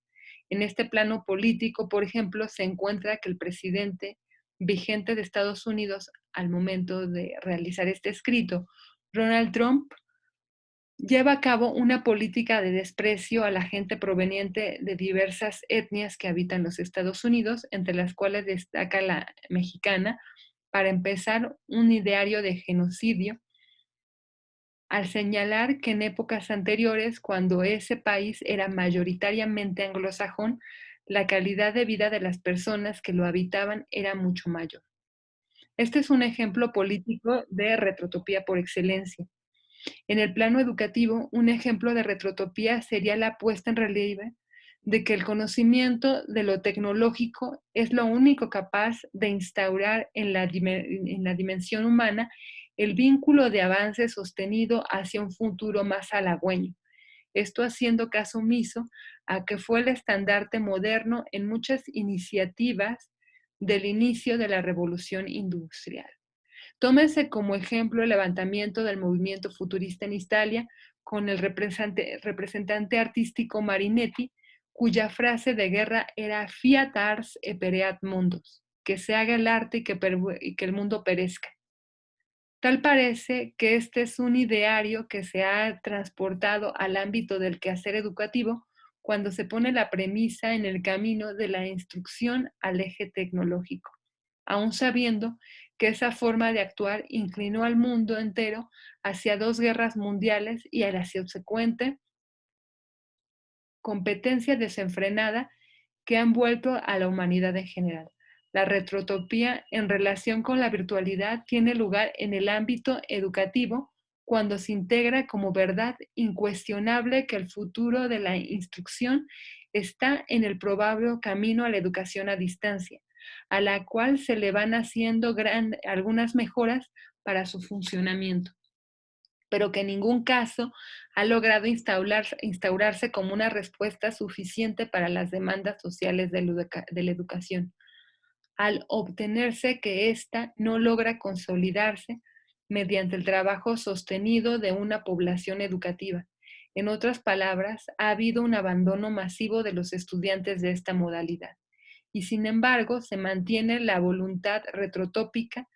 En este plano político, por ejemplo, se encuentra que el presidente vigente de Estados Unidos al momento de realizar este escrito, Donald Trump, lleva a cabo una política de desprecio a la gente proveniente de diversas etnias que habitan los Estados Unidos, entre las cuales destaca la mexicana, para empezar un ideario de genocidio, al señalar que en épocas anteriores, cuando ese país era mayoritariamente anglosajón, la calidad de vida de las personas que lo habitaban era mucho mayor. Este es un ejemplo político de retrotopía por excelencia. En el plano educativo, un ejemplo de retrotopía sería la puesta en relieve de que el conocimiento de lo tecnológico es lo único capaz de instaurar en la dimensión humana el vínculo de avance sostenido hacia un futuro más halagüeño. Esto haciendo caso omiso a que fue el estandarte moderno en muchas iniciativas del inicio de la revolución industrial. Tómese como ejemplo el levantamiento del movimiento futurista en Italia con el representante artístico Marinetti, cuya frase de guerra era Fiat ars e pereat mundos, que se haga el arte y que el mundo perezca. Tal parece que este es un ideario que se ha transportado al ámbito del quehacer educativo cuando se pone la premisa en el camino de la instrucción al eje tecnológico, aun sabiendo que esa forma de actuar inclinó al mundo entero hacia dos guerras mundiales y a la subsecuente competencia desenfrenada que han vuelto a la humanidad en general. La retrotopía en relación con la virtualidad tiene lugar en el ámbito educativo cuando se integra como verdad incuestionable que el futuro de la instrucción está en el probable camino a la educación a distancia, a la cual se le van haciendo algunas mejoras para su funcionamiento, pero que en ningún caso ha logrado instaurarse como una respuesta suficiente para las demandas sociales de la educación, al obtenerse que ésta no logra consolidarse mediante el trabajo sostenido de una población educativa. En otras palabras, ha habido un abandono masivo de los estudiantes de esta modalidad. Y sin embargo, se mantiene la voluntad retrotópica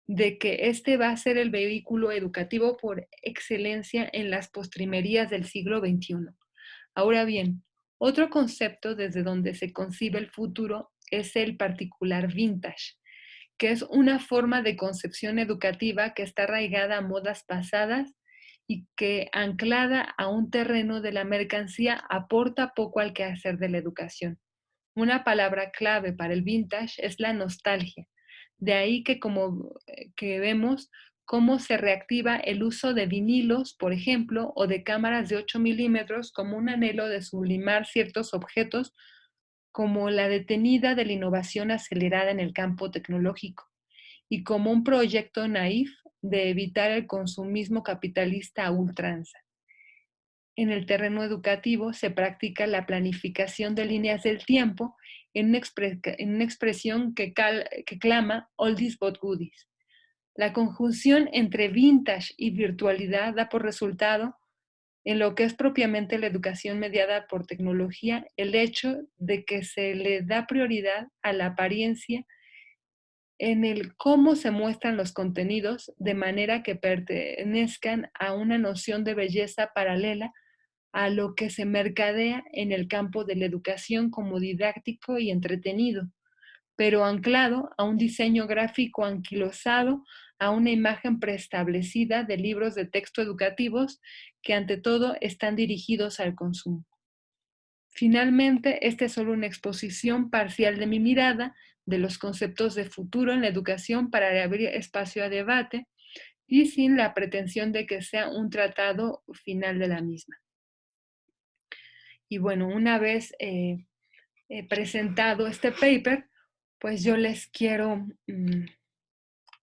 de que este va a ser el vehículo educativo por excelencia en las postrimerías del siglo XXI. Ahora bien, otro concepto desde donde se concibe el futuro es el particular vintage, que es una forma de concepción educativa que está arraigada a modas pasadas y que, anclada a un terreno de la mercancía, aporta poco al quehacer de la educación. Una palabra clave para el vintage es la nostalgia. De ahí que que vemos cómo se reactiva el uso de vinilos, por ejemplo, o de cámaras de 8 milímetros como un anhelo de sublimar ciertos objetos, como la detenida de la innovación acelerada en el campo tecnológico, y como un proyecto naif de evitar el consumismo capitalista a ultranza. En el terreno educativo se practica la planificación de líneas del tiempo en una expresión que clama oldies but goodies. La conjunción entre vintage y virtualidad da por resultado, en lo que es propiamente la educación mediada por tecnología, el hecho de que se le da prioridad a la apariencia en el cómo se muestran los contenidos de manera que pertenezcan a una noción de belleza paralela a lo que se mercadea en el campo de la educación como didáctico y entretenido, pero anclado a un diseño gráfico anquilosado, a una imagen preestablecida de libros de texto educativos que ante todo están dirigidos al consumo. Finalmente, esta es solo una exposición parcial de mi mirada de los conceptos de futuro en la educación para abrir espacio a debate y sin la pretensión de que sea un tratado final de la misma. Y bueno, una vez presentado este paper, pues yo les quiero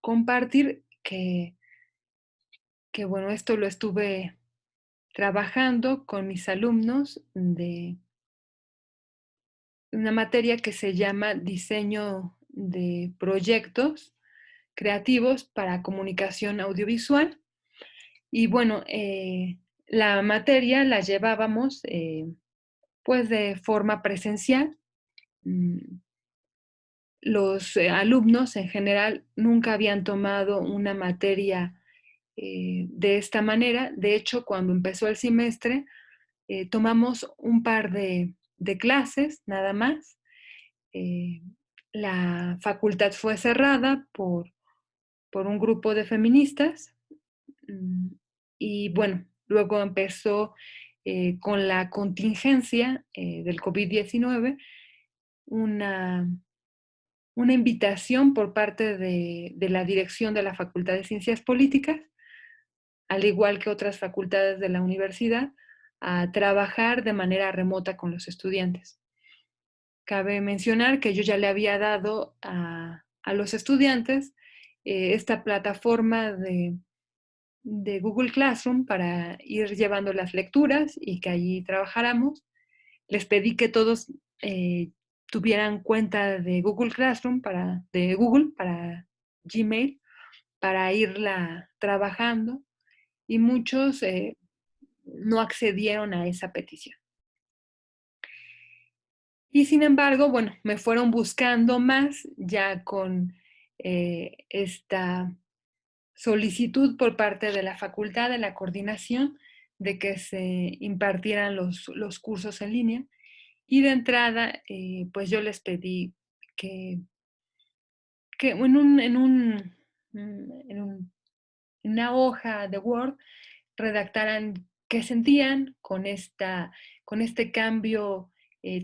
compartir que, bueno, esto lo estuve trabajando con mis alumnos de una materia que se llama diseño de proyectos creativos para comunicación audiovisual. Y bueno, la materia la llevábamos pues de forma presencial. Los alumnos en general nunca habían tomado una materia de esta manera. De hecho, cuando empezó el semestre, tomamos un par de clases nada más. La facultad fue cerrada por un grupo de feministas y bueno, luego empezó con la contingencia del COVID-19 una invitación por parte de la dirección de la Facultad de Ciencias Políticas, al igual que otras facultades de la universidad, a trabajar de manera remota con los estudiantes. Cabe mencionar que yo ya le había dado a los estudiantes esta plataforma de Google Classroom para ir llevando las lecturas y que allí trabajáramos. Les pedí que todos tuvieran cuenta de Google Classroom de Google para Gmail para irla trabajando y muchos no accedieron a esa petición. Y sin embargo, bueno, me fueron buscando más ya con esta solicitud por parte de la facultad, de la coordinación, de que se impartieran los cursos en línea. Y de entrada, pues yo les pedí que en una hoja de Word redactaran qué sentían con este cambio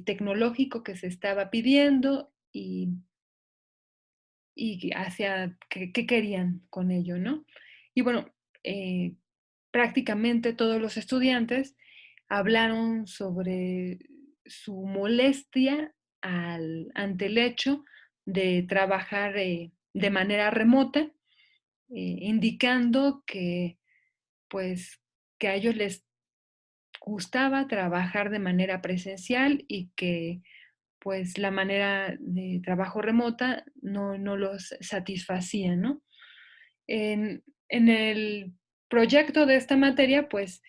tecnológico que se estaba pidiendo y hacia qué querían con ello, ¿no? Y bueno, prácticamente todos los estudiantes hablaron sobre su molestia ante el hecho de trabajar de manera remota indicando que, pues, que a ellos les gustaba trabajar de manera presencial y que pues la manera de trabajo remota no los satisfacía, ¿no? En el proyecto de esta materia, pues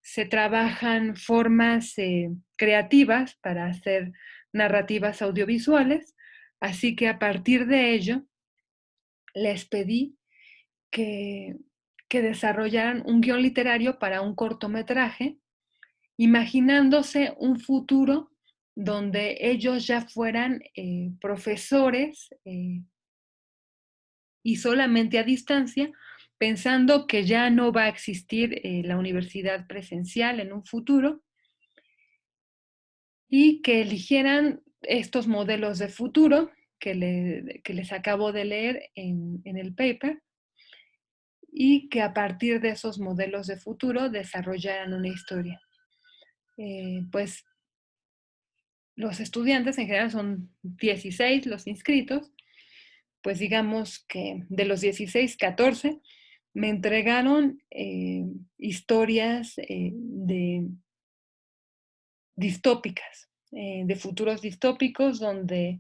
se trabajan formas creativas para hacer narrativas audiovisuales, así que a partir de ello les pedí que, que desarrollaran un guión literario para un cortometraje, imaginándose un futuro donde ellos ya fueran profesores y solamente a distancia, pensando que ya no va a existir la universidad presencial en un futuro y que eligieran estos modelos de futuro que les acabo de leer en el paper y que a partir de esos modelos de futuro desarrollaran una historia. Pues los estudiantes en general son 16 los inscritos, pues digamos que de los 16, 14 me entregaron historias distópicas, de futuros distópicos donde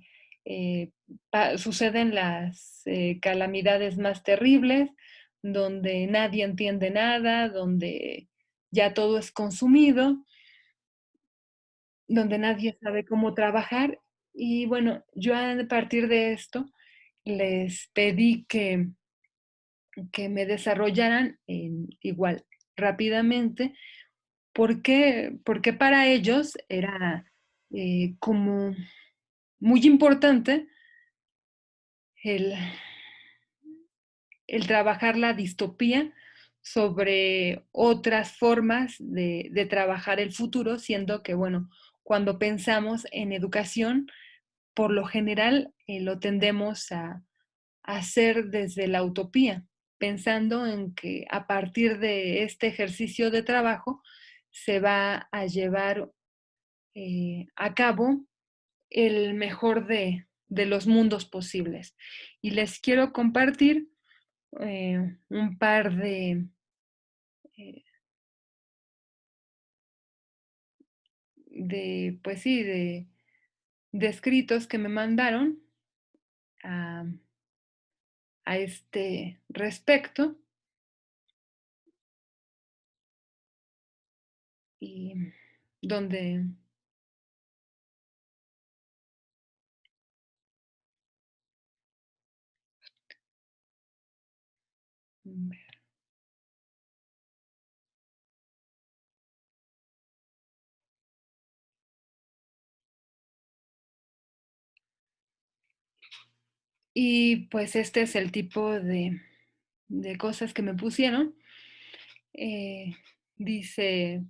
suceden las calamidades más terribles, donde nadie entiende nada, donde ya todo es consumido, donde nadie sabe cómo trabajar. Y bueno, yo a partir de esto les pedí que me desarrollaran igual rápidamente, porque para ellos era como muy importante el, el trabajar la distopía sobre otras formas de trabajar el futuro, siendo que, bueno, cuando pensamos en educación, por lo general lo tendemos a hacer desde la utopía, pensando en que a partir de este ejercicio de trabajo se va a llevar a cabo el mejor de los mundos posibles. Y les quiero compartir un par eh, pues sí, de escritos que me mandaron a, a este respecto y donde y pues este es el tipo de cosas que me pusieron. Eh, dice,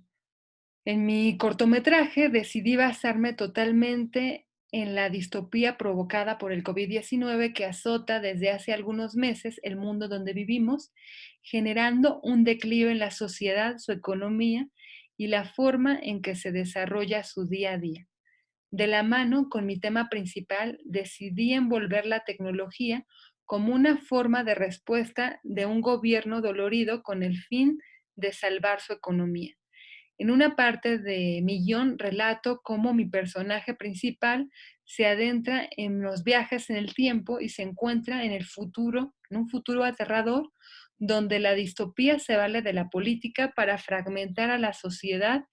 en mi cortometraje decidí basarme totalmente en la distopía provocada por el COVID-19 que azota desde hace algunos meses el mundo donde vivimos, generando un declive en la sociedad, su economía y la forma en que se desarrolla su día a día. De la mano con mi tema principal, decidí envolver la tecnología como una forma de respuesta de un gobierno dolorido con el fin de salvar su economía. En una parte de mi guión relato cómo mi personaje principal se adentra en los viajes en el tiempo y se encuentra en el futuro, en un futuro aterrador, donde la distopía se vale de la política para fragmentar a la sociedad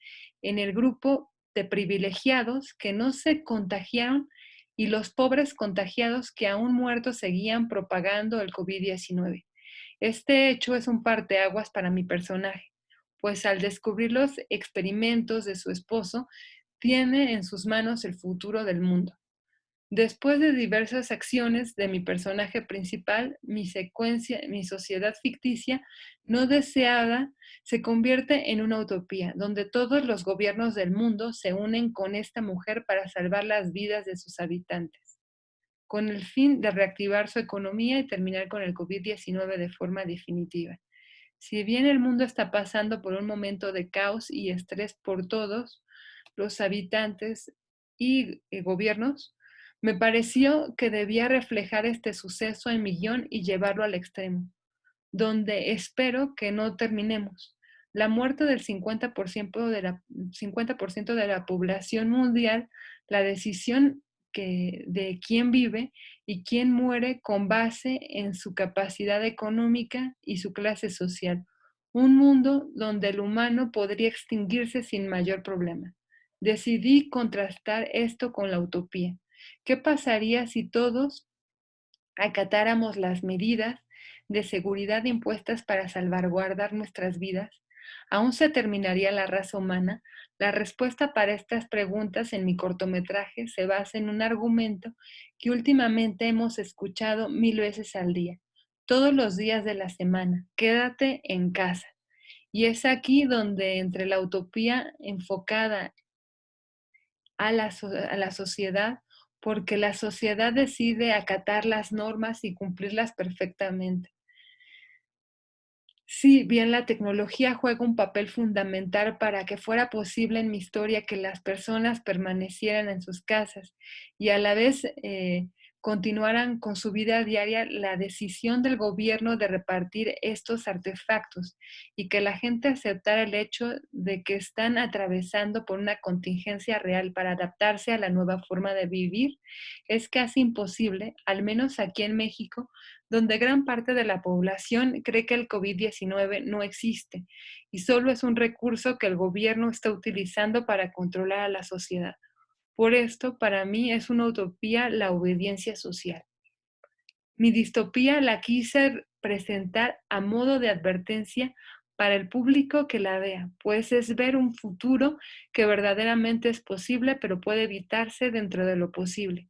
en el grupo de privilegiados que no se contagiaron y los pobres contagiados que aún muertos seguían propagando el COVID-19. Este hecho es un parteaguas para mi personaje, pues al descubrir los experimentos de su esposo, tiene en sus manos el futuro del mundo. Después de diversas acciones de mi personaje principal, mi sociedad ficticia no deseada se convierte en una utopía, donde todos los gobiernos del mundo se unen con esta mujer para salvar las vidas de sus habitantes, con el fin de reactivar su economía y terminar con el COVID-19 de forma definitiva. Si bien el mundo está pasando por un momento de caos y estrés por todos los habitantes y gobiernos, me pareció que debía reflejar este suceso en mi guión y llevarlo al extremo. donde espero que no terminemos. La muerte del 50% de la, 50% de la población mundial, la decisión de quién vive y quién muere con base en su capacidad económica y su clase social. Un mundo donde el humano podría extinguirse sin mayor problema. Decidí contrastar esto con la utopía. ¿Qué pasaría si todos acatáramos las medidas de seguridad impuestas para salvaguardar nuestras vidas? ¿Aún se terminaría la raza humana? La respuesta para estas preguntas en mi cortometraje se basa en un argumento que últimamente hemos escuchado 1000 veces al día, todos los días de la semana: quédate en casa. Y es aquí donde entre la utopía enfocada a la sociedad, porque la sociedad decide acatar las normas y cumplirlas perfectamente. Si bien la tecnología juega un papel fundamental para que fuera posible en mi historia que las personas permanecieran en sus casas y a la vez continuaran con su vida diaria, la decisión del gobierno de repartir estos artefactos y que la gente aceptara el hecho de que están atravesando por una contingencia real para adaptarse a la nueva forma de vivir es casi imposible, al menos aquí en México, donde gran parte de la población cree que el COVID-19 no existe y solo es un recurso que el gobierno está utilizando para controlar a la sociedad. Por esto, para mí es una utopía la obediencia social. Mi distopía la quise presentar a modo de advertencia para el público que la vea, pues es ver un futuro que verdaderamente es posible, pero puede evitarse dentro de lo posible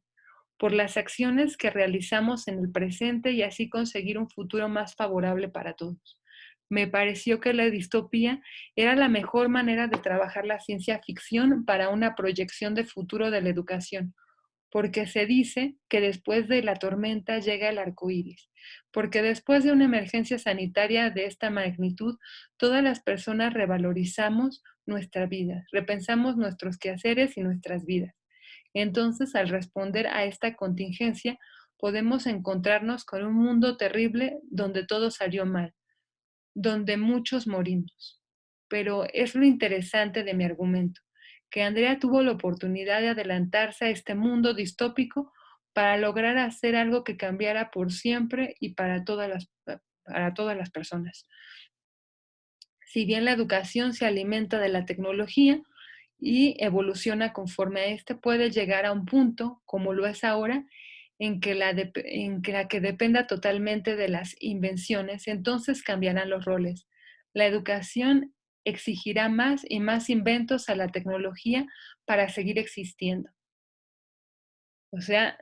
por las acciones que realizamos en el presente y así conseguir un futuro más favorable para todos. Me pareció que la distopía era la mejor manera de trabajar la ciencia ficción para una proyección de futuro de la educación, porque se dice que después de la tormenta llega el arco iris, porque después de una emergencia sanitaria de esta magnitud, todas las personas revalorizamos nuestra vida, repensamos nuestros quehaceres y nuestras vidas. Entonces, al responder a esta contingencia, podemos encontrarnos con un mundo terrible donde todo salió mal, donde muchos morimos. Pero es lo interesante de mi argumento, que Andrea tuvo la oportunidad de adelantarse a este mundo distópico para lograr hacer algo que cambiara por siempre y para todas las personas. Si bien la educación se alimenta de la tecnología y evoluciona conforme a este, puede llegar a un punto, como lo es ahora, en que la que dependa totalmente de las invenciones, entonces cambiarán los roles. La educación exigirá más y más inventos a la tecnología para seguir existiendo. O sea,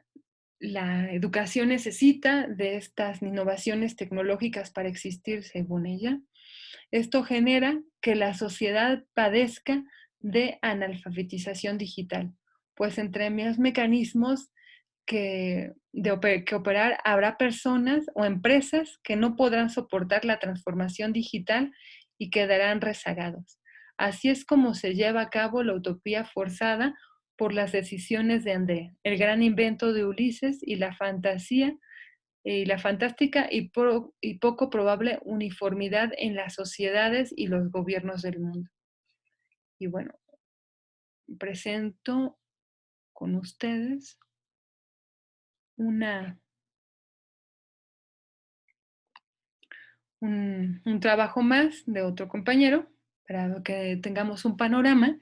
la educación necesita de estas innovaciones tecnológicas para existir, según ella. Esto genera que la sociedad padezca de analfabetización digital, pues entre más mecanismos que operar, habrá personas o empresas que no podrán soportar la transformación digital y quedarán rezagados. Así es como se lleva a cabo la utopía forzada por las decisiones de Andrea, el gran invento de Ulises y la fantasía y la fantástica y poco probable uniformidad en las sociedades y los gobiernos del mundo. Y bueno, presento con ustedes una, un trabajo más de otro compañero para que tengamos un panorama.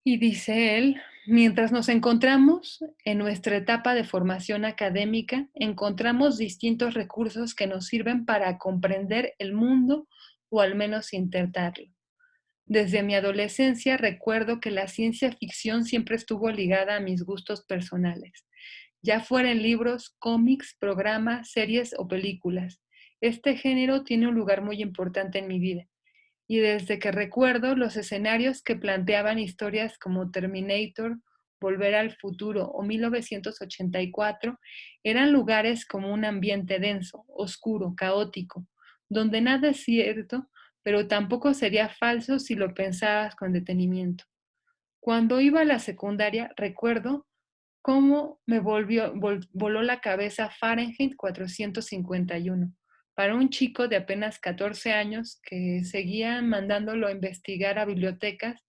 Y dice él, mientras nos encontramos en nuestra etapa de formación académica, encontramos distintos recursos que nos sirven para comprender el mundo o al menos intentarlo. Desde mi adolescencia recuerdo que la ciencia ficción siempre estuvo ligada a mis gustos personales, ya fuera en libros, cómics, programas, series o películas. Este género tiene un lugar muy importante en mi vida y desde que recuerdo los escenarios que planteaban historias como Terminator, Volver al Futuro o 1984 eran lugares como un ambiente denso, oscuro, caótico, donde nada es cierto, pero tampoco sería falso si lo pensabas con detenimiento. Cuando iba a la secundaria, recuerdo cómo me voló la cabeza Fahrenheit 451, Para un chico de apenas 14 años que seguía mandándolo a investigar a bibliotecas,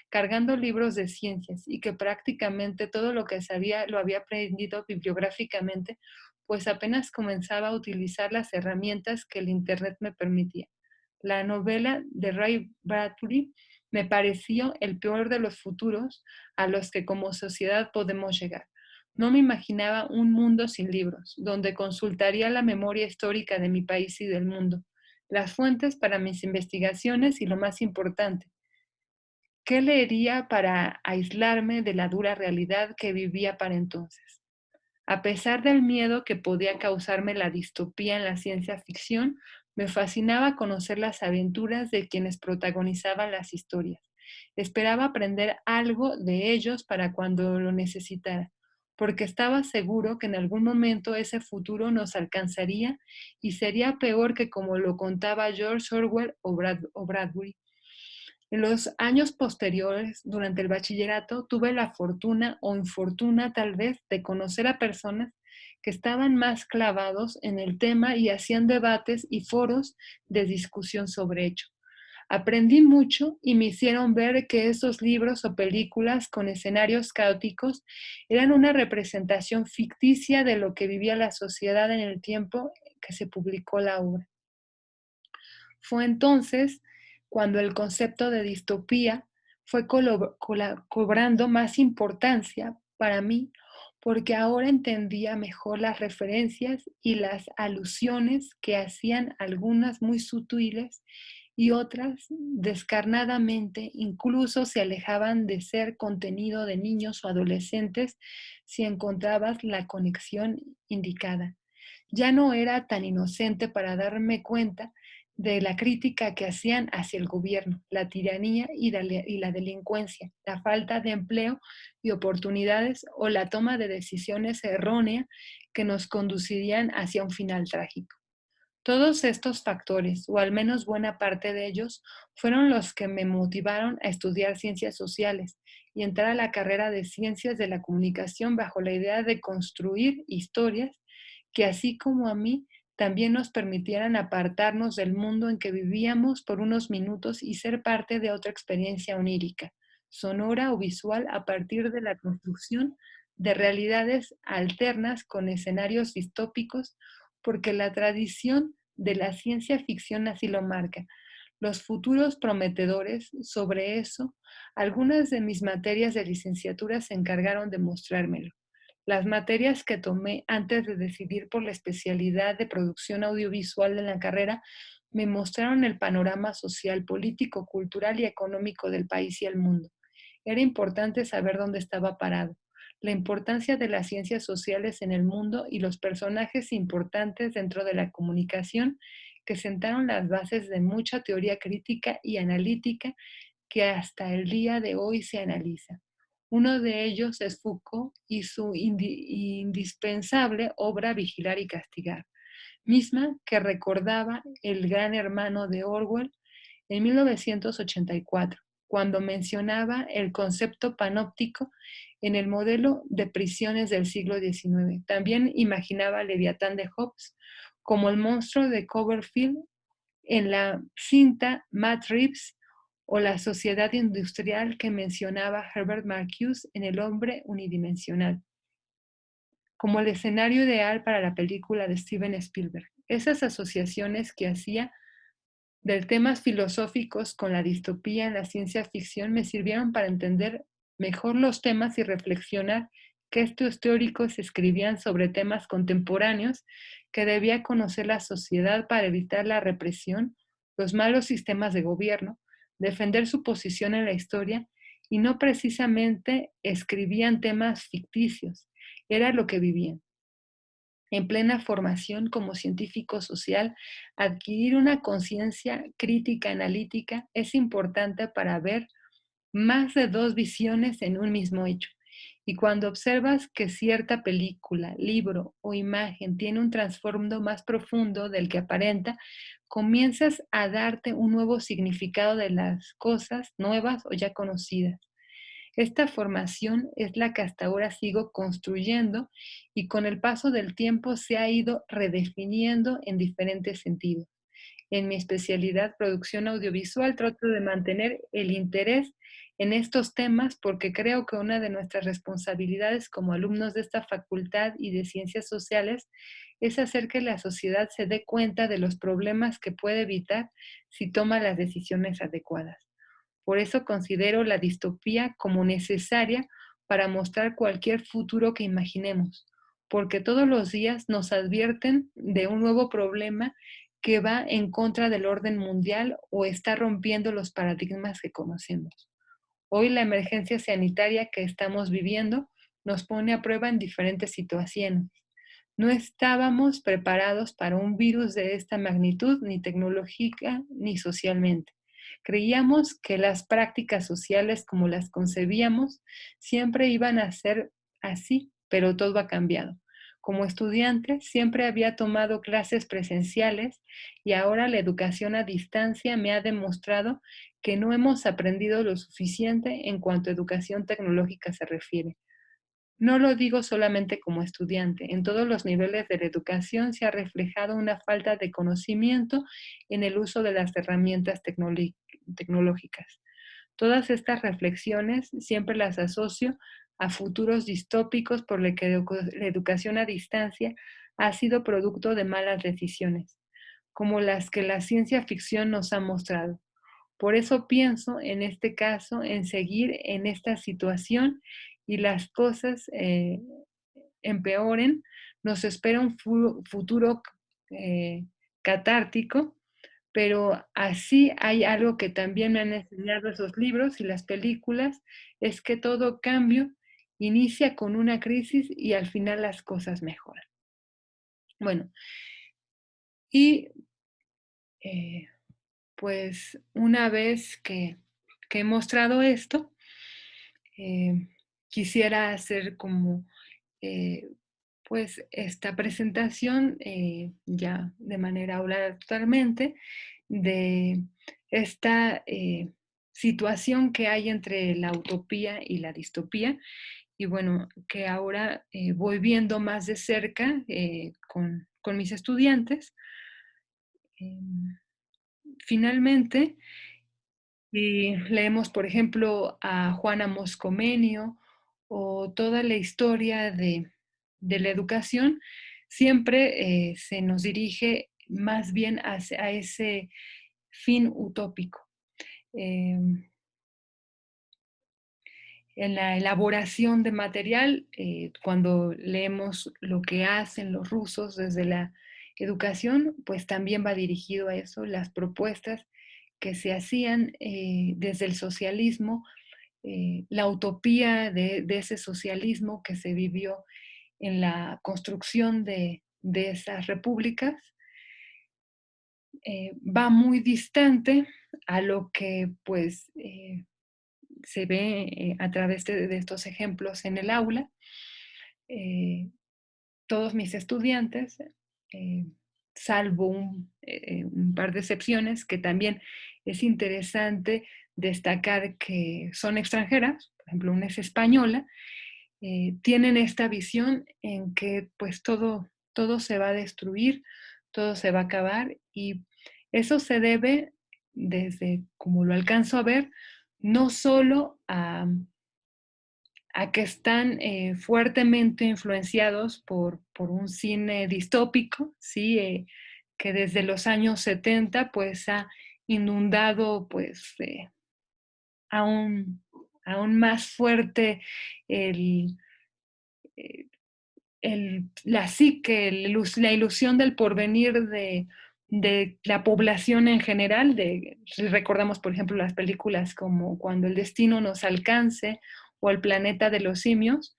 cargando libros de ciencias y que prácticamente todo lo que sabía lo había aprendido bibliográficamente, pues apenas comenzaba a utilizar las herramientas que el Internet me permitía. La novela de Ray Bradbury me pareció el peor de los futuros a los que como sociedad podemos llegar. No me imaginaba un mundo sin libros, donde consultaría la memoria histórica de mi país y del mundo, las fuentes para mis investigaciones y lo más importante, qué leería para aislarme de la dura realidad que vivía para entonces. A pesar del miedo que podía causarme la distopía en la ciencia ficción, me fascinaba conocer las aventuras de quienes protagonizaban las historias. Esperaba aprender algo de ellos para cuando lo necesitara, porque estaba seguro que en algún momento ese futuro nos alcanzaría y sería peor que como lo contaba George Orwell o Bradbury. En los años posteriores, durante el bachillerato, tuve la fortuna o infortuna tal vez de conocer a personas que estaban más clavados en el tema y hacían debates y foros de discusión sobre ello. Aprendí mucho y me hicieron ver que esos libros o películas con escenarios caóticos eran una representación ficticia de lo que vivía la sociedad en el tiempo que se publicó la obra. Fue entonces cuando el concepto de distopía fue cobrando más importancia para mí, porque ahora entendía mejor las referencias y las alusiones que hacían algunas muy sutiles y otras descarnadamente incluso se alejaban de ser contenido de niños o adolescentes si encontrabas la conexión indicada. Ya no era tan inocente para darme cuenta de la crítica que hacían hacia el gobierno, la tiranía y la delincuencia, la falta de empleo y oportunidades o la toma de decisiones erróneas que nos conducirían hacia un final trágico. Todos estos factores, o al menos buena parte de ellos, fueron los que me motivaron a estudiar ciencias sociales y entrar a la carrera de ciencias de la comunicación bajo la idea de construir historias que, así como a mí, también nos permitieran apartarnos del mundo en que vivíamos por unos minutos y ser parte de otra experiencia onírica, sonora o visual a partir de la construcción de realidades alternas con escenarios distópicos, porque la tradición de la ciencia ficción así lo marca. Los futuros prometedores, sobre eso, algunas de mis materias de licenciatura se encargaron de mostrármelo. Las materias que tomé antes de decidir por la especialidad de producción audiovisual de la carrera me mostraron el panorama social, político, cultural y económico del país y el mundo. Era importante saber dónde estaba parado, la importancia de las ciencias sociales en el mundo y los personajes importantes dentro de la comunicación que sentaron las bases de mucha teoría crítica y analítica que hasta el día de hoy se analiza. Uno de ellos es Foucault y su indispensable obra Vigilar y Castigar, misma que recordaba el Gran Hermano de Orwell en 1984, cuando mencionaba el concepto panóptico en el modelo de prisiones del siglo XIX. También imaginaba a Leviatán de Hobbes como el monstruo de Cloverfield en la cinta Matt Reeves o la sociedad industrial que mencionaba Herbert Marcuse en El hombre unidimensional, como el escenario ideal para la película de Steven Spielberg. Esas asociaciones que hacía de temas filosóficos con la distopía en la ciencia ficción me sirvieron para entender mejor los temas y reflexionar que estos teóricos escribían sobre temas contemporáneos que debía conocer la sociedad para evitar la represión, los malos sistemas de gobierno, defender su posición en la historia y no precisamente escribían temas ficticios, era lo que vivían. En plena formación como científico social, adquirir una conciencia crítica analítica es importante para ver más de dos visiones en un mismo hecho. Y cuando observas que cierta película, libro o imagen tiene un trasfondo más profundo del que aparenta, comienzas a darte un nuevo significado de las cosas nuevas o ya conocidas. Esta formación es la que hasta ahora sigo construyendo y con el paso del tiempo se ha ido redefiniendo en diferentes sentidos. En mi especialidad, producción audiovisual, trato de mantener el interés en estos temas porque creo que una de nuestras responsabilidades como alumnos de esta facultad y de ciencias sociales es hacer que la sociedad se dé cuenta de los problemas que puede evitar si toma las decisiones adecuadas. Por eso considero la distopía como necesaria para mostrar cualquier futuro que imaginemos, porque todos los días nos advierten de un nuevo problema que va en contra del orden mundial o está rompiendo los paradigmas que conocemos. Hoy la emergencia sanitaria que estamos viviendo nos pone a prueba en diferentes situaciones. No estábamos preparados para un virus de esta magnitud, ni tecnológica ni socialmente. Creíamos que las prácticas sociales como las concebíamos siempre iban a ser así, pero todo ha cambiado. Como estudiante siempre había tomado clases presenciales y ahora la educación a distancia me ha demostrado que no hemos aprendido lo suficiente en cuanto a educación tecnológica se refiere. No lo digo solamente como estudiante, en todos los niveles de la educación se ha reflejado una falta de conocimiento en el uso de las herramientas tecnológicas. Todas estas reflexiones siempre las asocio a futuros distópicos por lo que la educación a distancia ha sido producto de malas decisiones, como las que la ciencia ficción nos ha mostrado. Por eso pienso en este caso en seguir en esta situación y las cosas empeoren, nos espera un futuro eh, catártico, pero así hay algo que también me han enseñado esos libros y las películas, es que todo cambio inicia con una crisis y al final las cosas mejoran. Bueno, y eh, pues una vez que he mostrado esto, eh, quisiera hacer como eh, pues esta presentación ya de manera oral totalmente de esta situación que hay entre la utopía y la distopía y bueno, que ahora voy viendo más de cerca con mis estudiantes. Em, Finalmente, leemos, por ejemplo, a Juana Moscomenio o toda la historia de la educación, siempre se nos dirige más bien hacia ese fin utópico. Em, en la elaboración de material, cuando leemos lo que hacen los rusos desde la educación, pues también va dirigido a eso, las propuestas que se hacían desde el socialismo, la utopía de ese socialismo que se vivió en la construcción de esas repúblicas, va muy distante a lo que pues se ve a través de estos ejemplos en el aula. Eh, Todos mis estudiantes, eh, salvo un par de excepciones, que también es interesante destacar que son extranjeras, por ejemplo, una es española, tienen esta visión en que pues todo se va a destruir, todo se va a acabar y eso se debe, desde como lo alcanzo a ver, no solo a que están fuertemente influenciados por un cine distópico, ¿sí? Que desde los años 70 pues ha inundado pues aún, aún más fuerte el, eh, la psique, la ilusión del porvenir de la población en general, si recordamos por ejemplo las películas como Cuando el destino nos alcance o El planeta de los simios,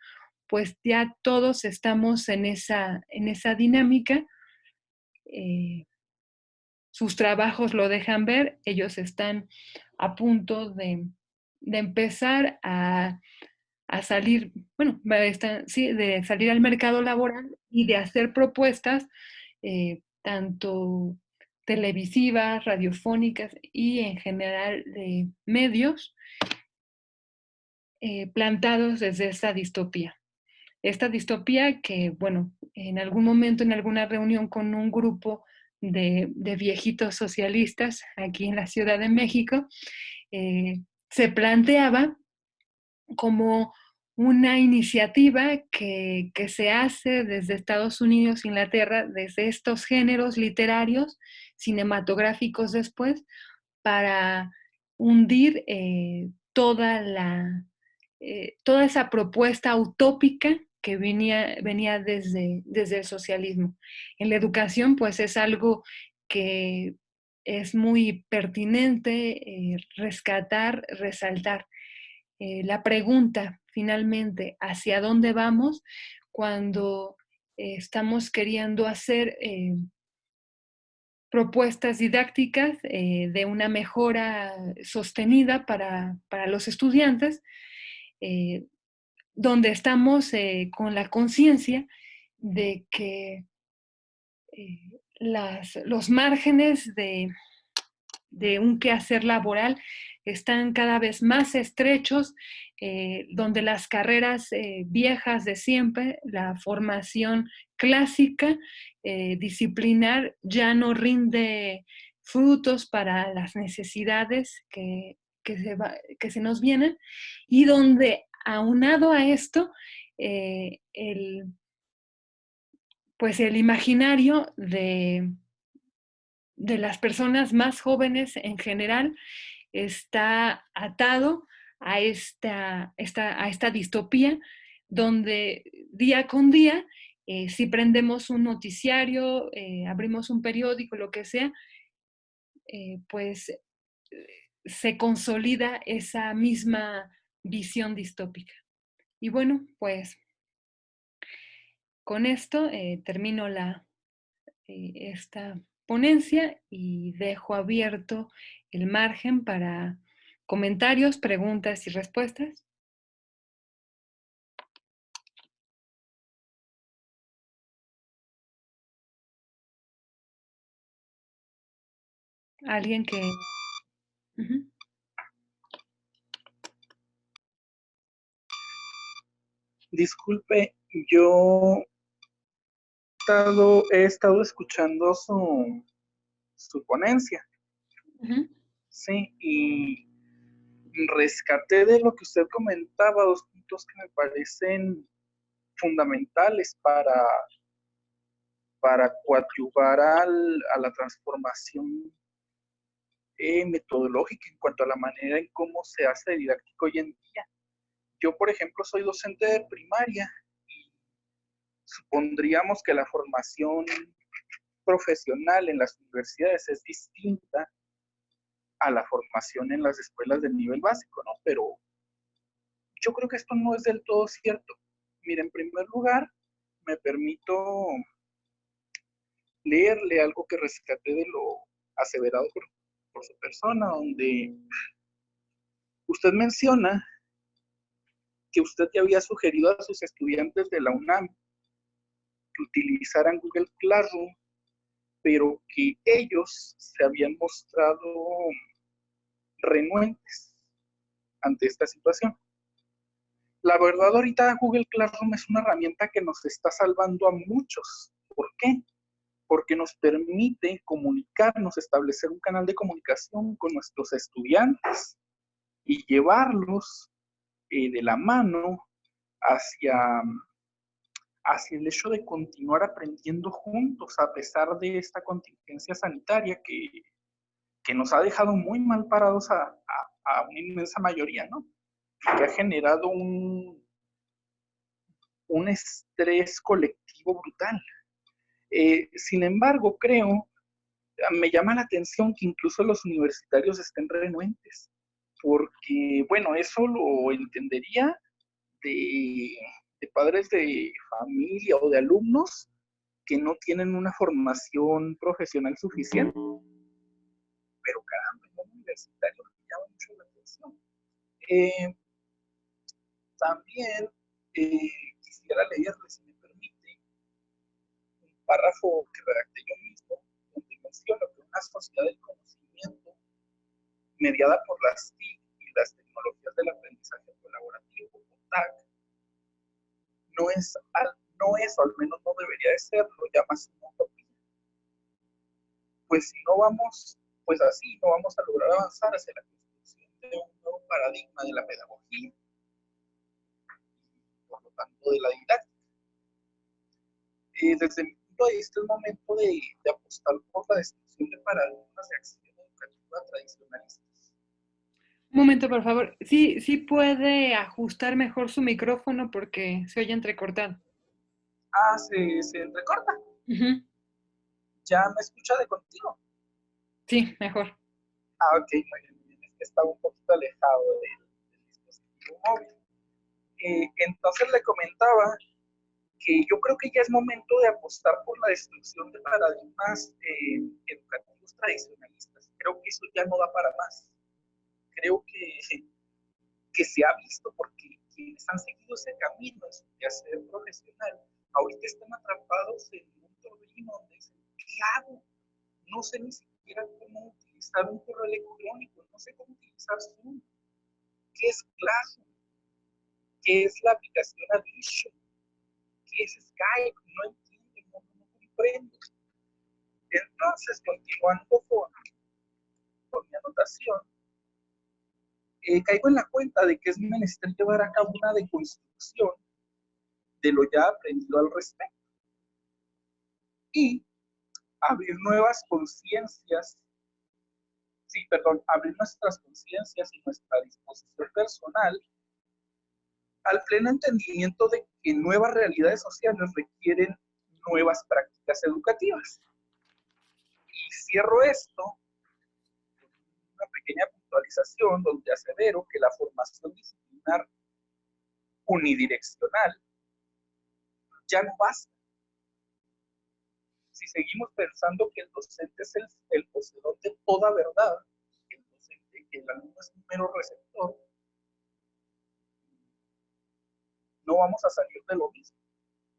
pues ya todos estamos en esa dinámica. eh, Sus trabajos lo dejan ver, ellos están a punto de empezar a salir, bueno, sí, de salir al mercado laboral y de hacer propuestas tanto televisivas, radiofónicas y en general de medios plantados desde esta distopía. Esta distopía que, bueno, en algún momento, en alguna reunión con un grupo de viejitos socialistas aquí en la Ciudad de México, se planteaba como una iniciativa que se hace desde Estados Unidos, Inglaterra, desde estos géneros literarios, cinematográficos después, para hundir toda esa propuesta utópica que venía desde el socialismo. En la educación, pues es algo que es muy pertinente rescatar, resaltar. La pregunta finalmente, ¿hacia dónde vamos cuando estamos queriendo hacer propuestas didácticas de una mejora sostenida para los estudiantes, eh, donde estamos con la conciencia de que los márgenes de un quehacer laboral están cada vez más estrechos, donde las carreras viejas de siempre, la formación clásica, disciplinar, ya no rinde frutos para las necesidades que se nos vienen, y donde aunado a esto, pues el imaginario de las personas más jóvenes en general está atado a esta distopía, donde día con día, si prendemos un noticiario, abrimos un periódico, lo que sea, pues se consolida esa misma visión distópica. Y bueno, pues con esto termino esta ponencia y dejo abierto el margen para comentarios, preguntas y respuestas. Alguien que... Uh-huh. Disculpe, yo he estado escuchando su ponencia, Uh-huh. sí, y rescaté de lo que usted comentaba 2 puntos que me parecen fundamentales para coadyuvar a la transformación metodológica en cuanto a la manera en cómo se hace didáctico hoy en día. Yo, por ejemplo, soy docente de primaria y supondríamos que la formación profesional en las universidades es distinta a la formación en las escuelas del nivel básico, ¿no? Pero yo creo que esto no es del todo cierto. Mire, en primer lugar, me permito leerle algo que rescaté de lo aseverado por su persona, donde usted menciona que usted ya había sugerido a sus estudiantes de la UNAM que utilizaran Google Classroom, pero que ellos se habían mostrado renuentes ante esta situación. La verdad, ahorita Google Classroom es una herramienta que nos está salvando a muchos. ¿Por qué? Porque nos permite comunicarnos, establecer un canal de comunicación con nuestros estudiantes y llevarlos de la mano hacia el hecho de continuar aprendiendo juntos a pesar de esta contingencia sanitaria que nos ha dejado muy mal parados a una inmensa mayoría, ¿no? Que ha generado un estrés colectivo brutal. Sin embargo, me llama la atención que incluso los universitarios estén renuentes, porque, bueno, eso lo entendería de padres de familia o de alumnos que no tienen una formación profesional suficiente, pero caramba, en un universitario me llama mucho la atención. También quisiera leerles, si me permite, un párrafo que redacté yo mismo, donde menciono que una sociedad del conocimiento mediada por las TIC y las tecnologías tecnologías del aprendizaje colaborativo, o TAC, no es, o al menos no debería de serlo, ya más una utopía. Pues si no vamos, pues así no vamos a lograr avanzar hacia la construcción de un nuevo paradigma de la pedagogía y por lo tanto de la didáctica. Desde mi punto de vista es momento de apostar por la destrucción de paradigmas de acción educativa tradicionalistas. Un momento, por favor. Sí, sí puede ajustar mejor su micrófono porque se oye entrecortado. Ah, se entrecorta. Ujú. Ya me escucha de continuo. Sí, mejor. Ah, ok, muy bien, muy bien. Es que estaba un poquito alejado del dispositivo móvil. Entonces le comentaba que yo creo que ya es momento de apostar por la destrucción de paradigmas educativos tradicionalistas. Creo que eso ya no da para más. Creo que se ha visto porque quienes han seguido ese camino en su quehacer profesional, ahorita están atrapados en un torbellino donde dicen, ¿qué hago? No sé ni siquiera cómo utilizar un correo electrónico, no sé cómo utilizar Zoom, qué es Classroom, qué es la aplicación Addition, qué es Skype, no entiendo, no comprendo. Entonces, continuando con mi anotación, caigo en la cuenta de que es menester llevar a cabo una deconstrucción de lo ya aprendido al respecto y abrir nuevas conciencias, sí, perdón, abrir nuestras conciencias y nuestra disposición personal al pleno entendimiento de que nuevas realidades sociales requieren nuevas prácticas educativas. Y cierro esto con una pequeña puntualización donde asevero que la formación disciplinar unidireccional ya no basta. Si seguimos pensando que el docente es el poseedor de toda verdad, que el alumno es un mero receptor, no vamos a salir de lo mismo.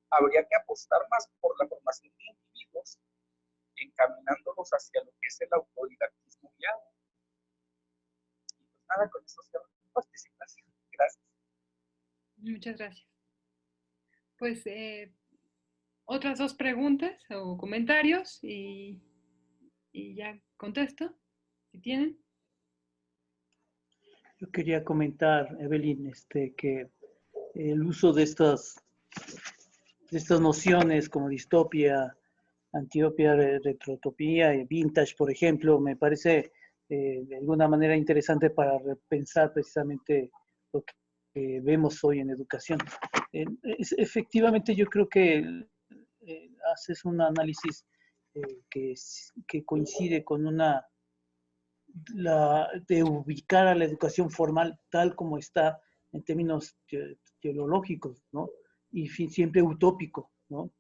Habría que apostar más por la formación de individuos, encaminándolos hacia lo que es el autodidactismo guiado. Y pues nada, con eso cierro mi participación. Gracias. Muchas gracias. Pues otras dos preguntas o comentarios y ya contesto, si tienen. Yo quería comentar, Evelyn, que el uso de estas nociones como distopia, antiopia, retrotopía y vintage, por ejemplo, me parece de alguna manera interesante para repensar precisamente lo que vemos hoy en educación. Efectivamente, yo creo que haces un análisis que coincide con de ubicar a la educación formal tal como está en términos teológicos, ¿no? Y siempre utópico, ¿no?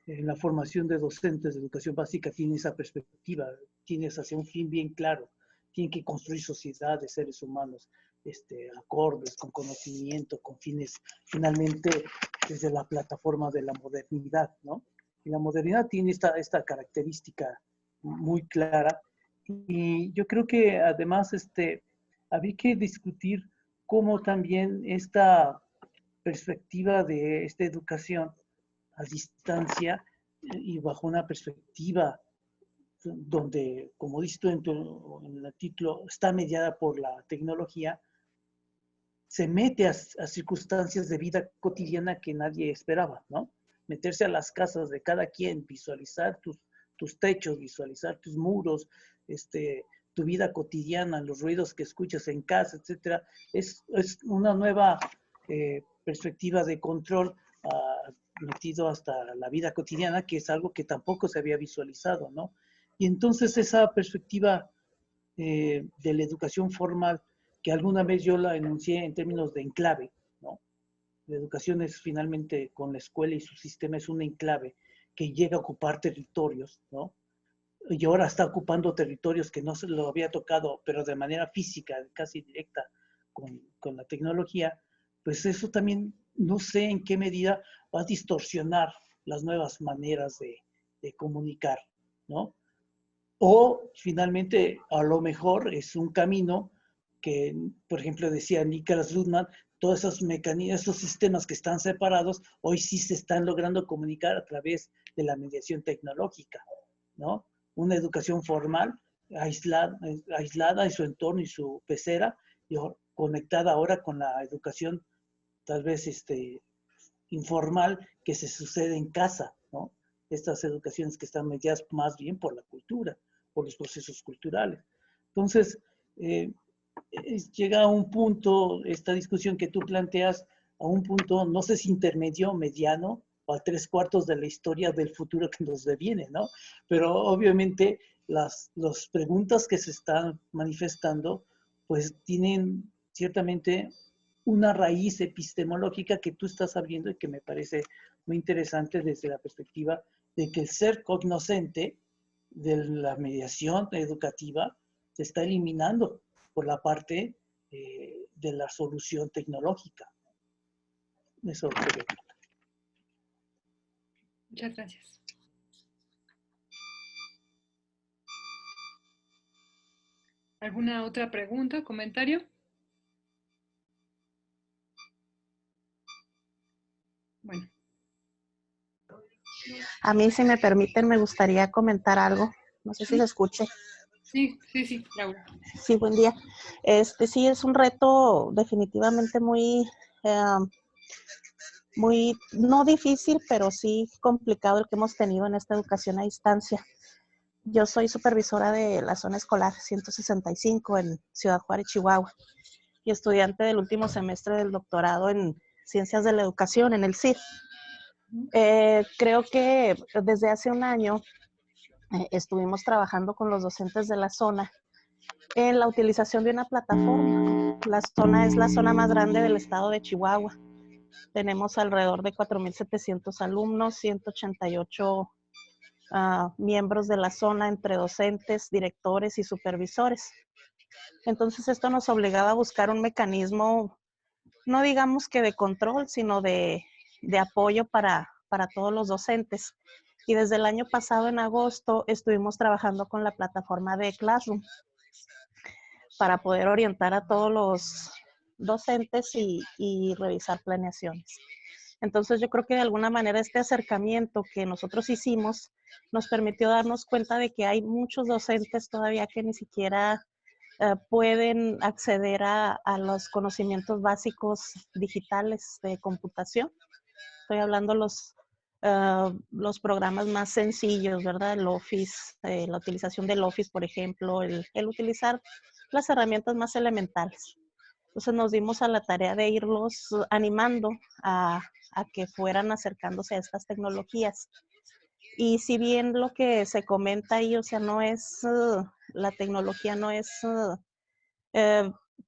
La formación de docentes de educación básica tiene esa perspectiva, tiene hacia un fin bien claro, tiene que construir sociedad de seres humanos, acordes, con conocimiento, con fines, finalmente, desde la plataforma de la modernidad, ¿no? Y la modernidad tiene esta característica muy clara, y yo creo que además había que discutir cómo también esta perspectiva de esta educación a distancia y bajo una perspectiva donde, como dices tú en el título, está mediada por la tecnología, se mete a circunstancias de vida cotidiana que nadie esperaba, ¿no? Meterse a las casas de cada quien, visualizar tus techos, visualizar tus muros, tu vida cotidiana, los ruidos que escuchas en casa, etcétera, es una nueva perspectiva de control metido hasta la vida cotidiana, que es algo que tampoco se había visualizado, ¿no? Y entonces esa perspectiva de la educación formal, que alguna vez yo la enuncié en términos de enclave, ¿no? La educación es finalmente, con la escuela y su sistema, es un enclave que llega a ocupar territorios, ¿no? Y ahora está ocupando territorios que no se lo había tocado, pero de manera física, casi directa, con la tecnología, pues eso también no sé en qué medida va a distorsionar las nuevas maneras de comunicar, ¿no? O finalmente, a lo mejor es un camino que, por ejemplo, decía Niklas Luhmann, todos esos mecanismos, esos sistemas que están separados, hoy sí se están logrando comunicar a través de la mediación tecnológica, ¿no? Una educación formal, aislada en su entorno y su pecera, y conectada ahora con la educación, tal vez informal, que se sucede en casa, ¿no? Estas educaciones que están mediadas más bien por la cultura, por los procesos culturales. Entonces, llega a un punto, esta discusión que tú planteas, a un punto, no sé si intermedio, mediano, o a 3/4 de la historia del futuro que nos deviene, ¿no? Pero obviamente las preguntas que se están manifestando, pues tienen ciertamente una raíz epistemológica que tú estás abriendo y que me parece muy interesante desde la perspectiva de que el ser cognoscente de la mediación educativa se está eliminando por la parte de la solución tecnológica. Eso sería. Muchas gracias. ¿Alguna otra pregunta, comentario? Bueno. A mí, si me permiten, me gustaría comentar algo. No sé si se escuche. Sí, Laura. Sí, buen día. Sí, es un reto definitivamente muy, no difícil, pero sí complicado el que hemos tenido en esta educación a distancia. Yo soy supervisora de la zona escolar 165 en Ciudad Juárez, Chihuahua, y estudiante del último semestre del doctorado en Ciencias de la Educación en el CID. Creo que desde hace un año estuvimos trabajando con los docentes de la zona en la utilización de una plataforma. La zona es la zona más grande del estado de Chihuahua. Tenemos alrededor de 4,700 alumnos, 188 miembros de la zona entre docentes, directores y supervisores. Entonces esto nos obligaba a buscar un mecanismo, no digamos que de control, sino de apoyo para todos los docentes. Y desde el año pasado, en agosto, estuvimos trabajando con la plataforma de Classroom para poder orientar a todos los docentes y revisar planeaciones. Entonces yo creo que de alguna manera este acercamiento que nosotros hicimos nos permitió darnos cuenta de que hay muchos docentes todavía que ni siquiera pueden acceder a los conocimientos básicos digitales de computación. Estoy hablando los programas más sencillos, ¿verdad? El Office, la utilización del Office, por ejemplo, el utilizar las herramientas más elementales. Entonces nos dimos a la tarea de irlos animando a que fueran acercándose a estas tecnologías. Y si bien lo que se comenta ahí, o sea, no es, la tecnología no es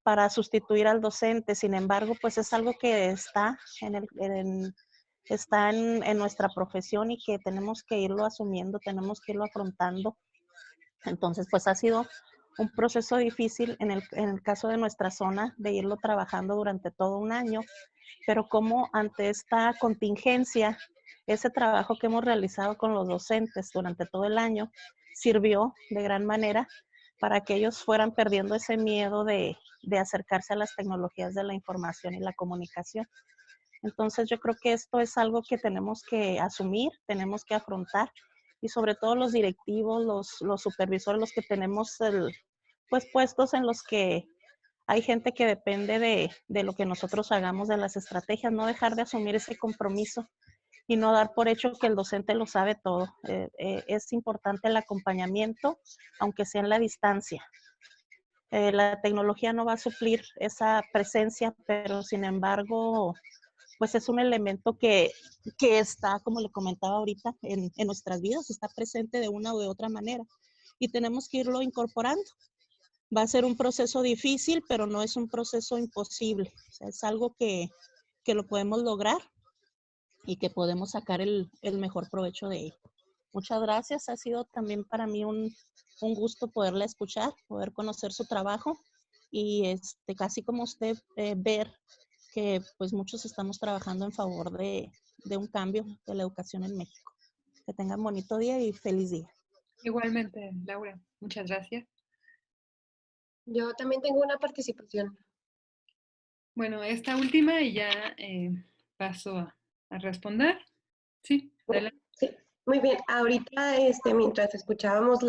para sustituir al docente, sin embargo, pues es algo que está en nuestra profesión y que tenemos que irlo asumiendo, tenemos que irlo afrontando. Entonces, pues ha sido un proceso difícil en el caso de nuestra zona de irlo trabajando durante todo un año, pero como ante esta contingencia, ese trabajo que hemos realizado con los docentes durante todo el año sirvió de gran manera para que ellos fueran perdiendo ese miedo de acercarse a las tecnologías de la información y la comunicación. Entonces yo creo que esto es algo que tenemos que asumir, tenemos que afrontar, y sobre todo los directivos, los supervisores, los que tenemos pues puestos en los que hay gente que depende de lo que nosotros hagamos, de las estrategias, no dejar de asumir ese compromiso y no dar por hecho que el docente lo sabe todo. Es importante el acompañamiento, aunque sea en la distancia. La tecnología no va a suplir esa presencia, pero sin embargo, pues es un elemento que está, como le comentaba ahorita, en nuestras vidas, está presente de una u de otra manera y tenemos que irlo incorporando. Va a ser un proceso difícil, pero no es un proceso imposible. O sea, es algo que lo podemos lograr y que podemos sacar el mejor provecho de ello. Muchas gracias. Ha sido también para mí un gusto poderla escuchar, poder conocer su trabajo y casi como usted ver que pues muchos estamos trabajando en favor de un cambio de la educación en México. Que tengan bonito día y feliz día. Igualmente, Laura, muchas gracias. Yo también tengo una participación. Bueno, esta última y ya paso a responder. Sí, adelante. Sí, muy bien. Ahorita, mientras escuchábamos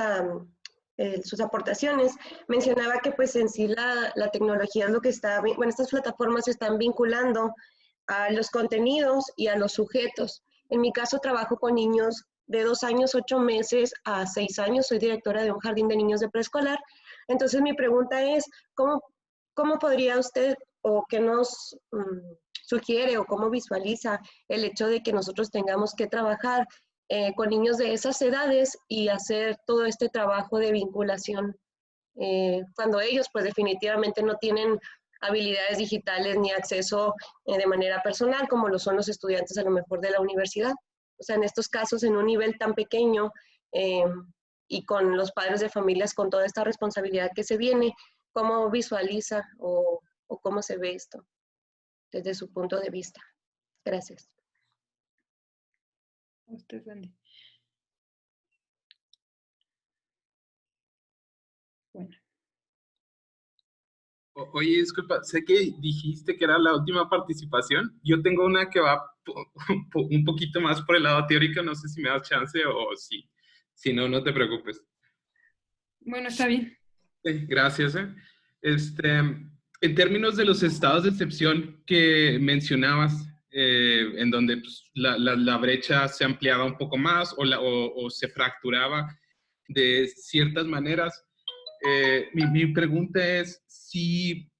sus aportaciones, mencionaba que pues en sí la tecnología es lo que está, bueno, estas plataformas se están vinculando a los contenidos y a los sujetos. En mi caso trabajo con niños de 2 años, 8 meses a 6 años. Soy directora de un jardín de niños de preescolar. Entonces mi pregunta es, ¿cómo podría usted o qué nos sugiere o cómo visualiza el hecho de que nosotros tengamos que trabajar con niños de esas edades y hacer todo este trabajo de vinculación cuando ellos pues definitivamente no tienen habilidades digitales ni acceso de manera personal como lo son los estudiantes a lo mejor de la universidad? O sea, en estos casos en un nivel tan pequeño y con los padres de familias con toda esta responsabilidad que se viene, ¿cómo visualiza o cómo se ve esto desde su punto de vista? Gracias. Usted, Sandy. Bueno. Oye, disculpa, sé que dijiste que era la última participación. Yo tengo una que va un poquito más por el lado teórico, no sé si me das chance o si, si no, no te preocupes. Bueno, está bien. Gracias. En términos de los estados de excepción que mencionabas, en donde pues, la brecha se ampliaba un poco más o se fracturaba de ciertas maneras, mi pregunta es si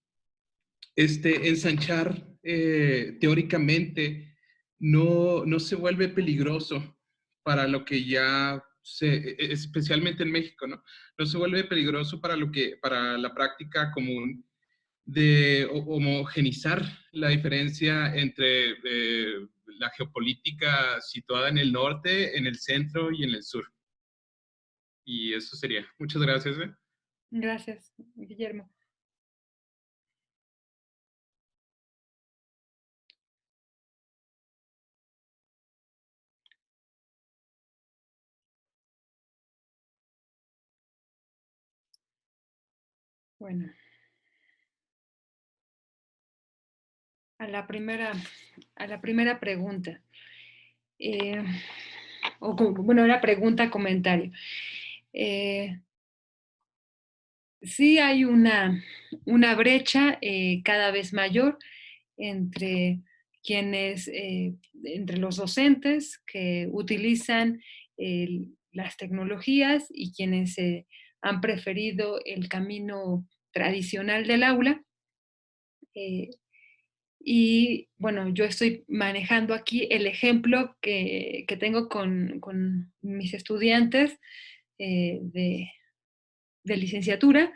ensanchar teóricamente no se vuelve peligroso para lo que ya especialmente en México, ¿no? No se vuelve peligroso para la práctica común de homogenizar la diferencia entre la geopolítica situada en el norte, en el centro y en el sur. Y eso sería. Muchas gracias. Gracias, Guillermo. Bueno. A la primera pregunta. Bueno, era pregunta, comentario. Sí hay una brecha cada vez mayor entre entre los docentes que utilizan las tecnologías y quienes han preferido el camino tradicional del aula. Y bueno, yo estoy manejando aquí el ejemplo que tengo con mis estudiantes de licenciatura.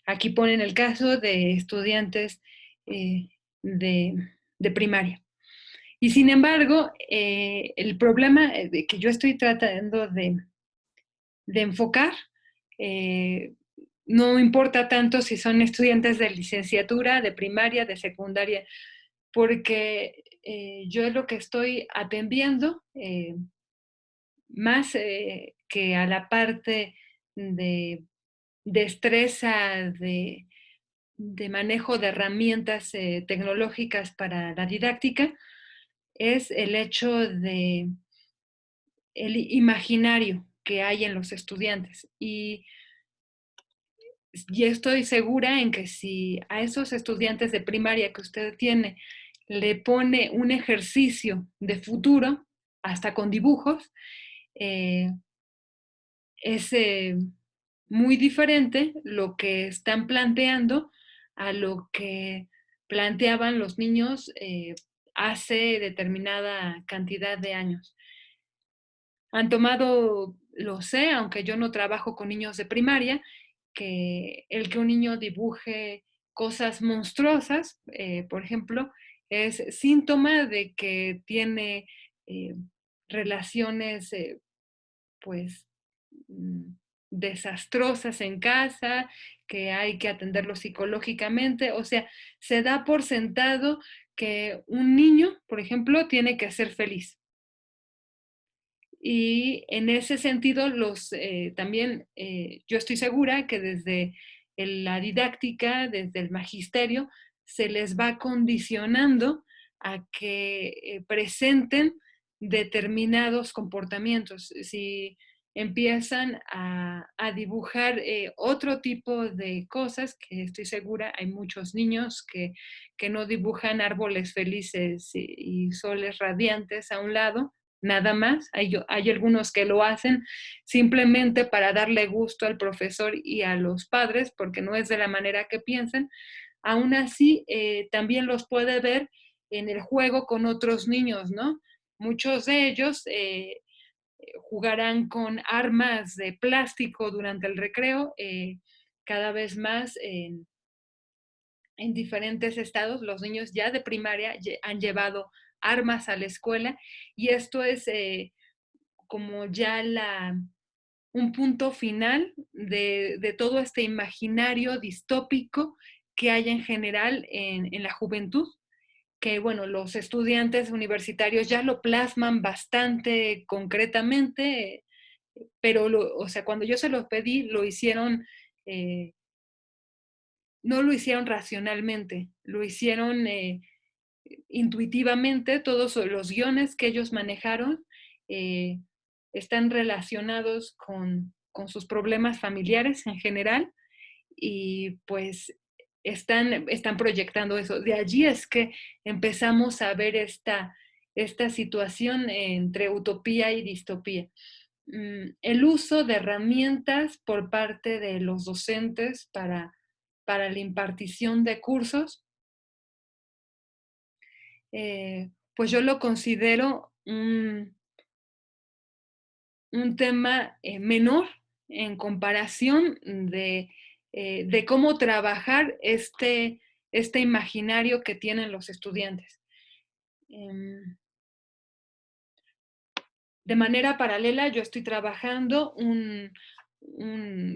Aquí ponen el caso de estudiantes eh, de primaria. Y sin embargo, el problema que yo estoy tratando de enfocar no importa tanto si son estudiantes de licenciatura, de primaria, de secundaria, porque yo lo que estoy atendiendo, más que a la parte de destreza, de manejo de herramientas tecnológicas para la didáctica, es el hecho de el imaginario que hay en los estudiantes. Y estoy segura en que si a esos estudiantes de primaria que usted tiene le pone un ejercicio de futuro, hasta con dibujos, es muy diferente lo que están planteando a lo que planteaban los niños hace determinada cantidad de años. Han tomado, lo sé, aunque yo no trabajo con niños de primaria, que un niño dibuje cosas monstruosas, por ejemplo, es síntoma de que tiene relaciones, pues, desastrosas en casa, que hay que atenderlo psicológicamente. O sea, se da por sentado que un niño, por ejemplo, tiene que ser feliz. Y en ese sentido, también yo estoy segura que desde la didáctica, desde el magisterio, se les va condicionando a que presenten determinados comportamientos. Si empiezan a dibujar otro tipo de cosas, que estoy segura hay muchos niños que no dibujan árboles felices y soles radiantes a un lado, nada más. Hay algunos que lo hacen simplemente para darle gusto al profesor y a los padres, porque no es de la manera que piensan. Aún así, también los puede ver en el juego con otros niños, ¿no? Muchos de ellos jugarán con armas de plástico durante el recreo, cada vez más en diferentes estados. Los niños ya de primaria han llevado armas a la escuela y esto es como ya un punto final de todo este imaginario distópico que hay en general en la juventud, que bueno, los estudiantes universitarios ya lo plasman bastante concretamente, pero o sea, cuando yo se los pedí, lo hicieron, no lo hicieron racionalmente, lo hicieron intuitivamente. Todos los guiones que ellos manejaron eh, están relacionados con sus problemas familiares en general y pues están proyectando eso. De allí es que empezamos a ver esta situación entre utopía y distopía. El uso de herramientas por parte de los docentes para la impartición de cursos, pues yo lo considero un tema menor en comparación de cómo trabajar este imaginario que tienen los estudiantes. De manera paralela, yo estoy trabajando un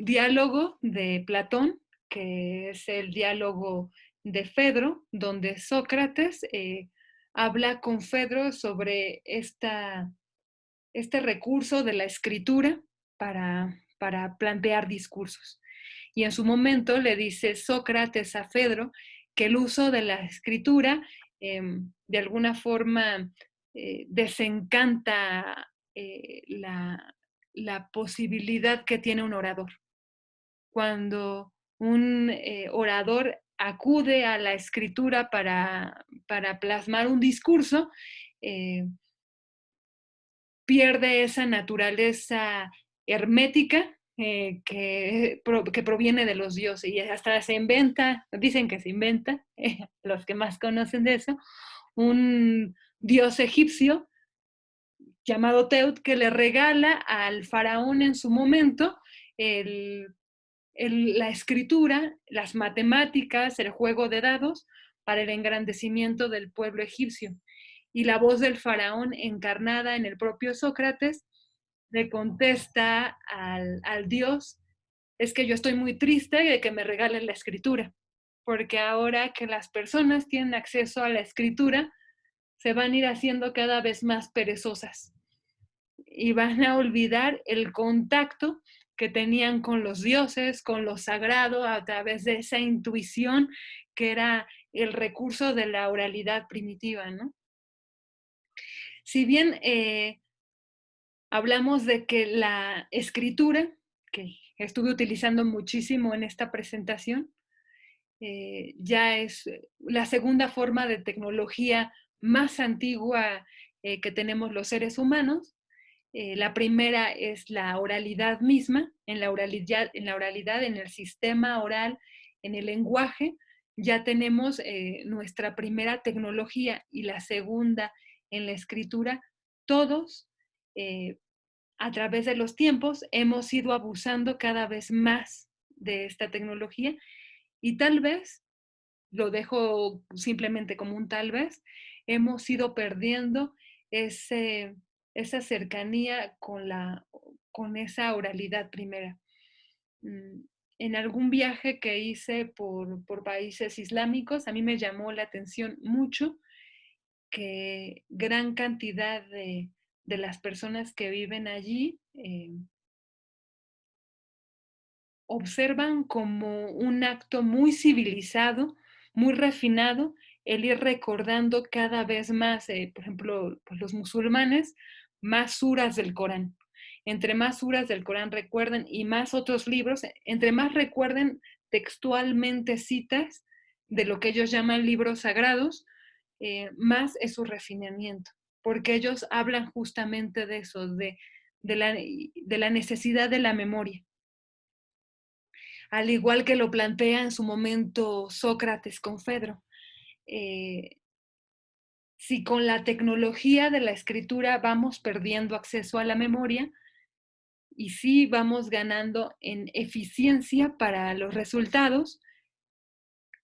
diálogo de Platón, que es el diálogo de Fedro, donde Sócrates habla con Fedro sobre este recurso de la escritura para plantear discursos. Y en su momento le dice Sócrates a Fedro que el uso de la escritura de alguna forma desencanta la posibilidad que tiene un orador. Cuando un orador acude a la escritura para plasmar un discurso, pierde esa naturaleza hermética que proviene de los dioses y hasta se inventa, dicen que se inventa, los que más conocen de eso, un dios egipcio llamado Teut que le regala al faraón en su momento la escritura, las matemáticas, el juego de dados para el engrandecimiento del pueblo egipcio. Y la voz del faraón, encarnada en el propio Sócrates, le contesta al dios: es que yo estoy muy triste de que me regalen la escritura, porque ahora que las personas tienen acceso a la escritura, se van a ir haciendo cada vez más perezosas y van a olvidar el contacto que tenían con los dioses, con lo sagrado, a través de esa intuición que era el recurso de la oralidad primitiva, ¿no? Si bien hablamos de que la escritura, que estuve utilizando muchísimo en esta presentación, ya es la segunda forma de tecnología más antigua que tenemos los seres humanos. La primera es la oralidad misma, en la oralidad, en el sistema oral, en el lenguaje, ya tenemos nuestra primera tecnología, y la segunda en la escritura. Todos, a través de los tiempos, hemos ido abusando cada vez más de esta tecnología y tal vez, lo dejo simplemente como un tal vez, hemos ido perdiendo esa cercanía con esa oralidad primera. En algún viaje que hice por países islámicos, a mí me llamó la atención mucho que gran cantidad de las personas que viven allí observan como un acto muy civilizado, muy refinado, el ir recordando cada vez más, por ejemplo, pues los musulmanes, más suras del Corán. Entre más suras del Corán recuerden y más otros libros, entre más recuerden textualmente citas de lo que ellos llaman libros sagrados, más es su refinamiento, porque ellos hablan justamente de eso, de la necesidad de la memoria. Al igual que lo plantea en su momento Sócrates con Fedro. Si con la tecnología de la escritura vamos perdiendo acceso a la memoria y sí vamos ganando en eficiencia para los resultados,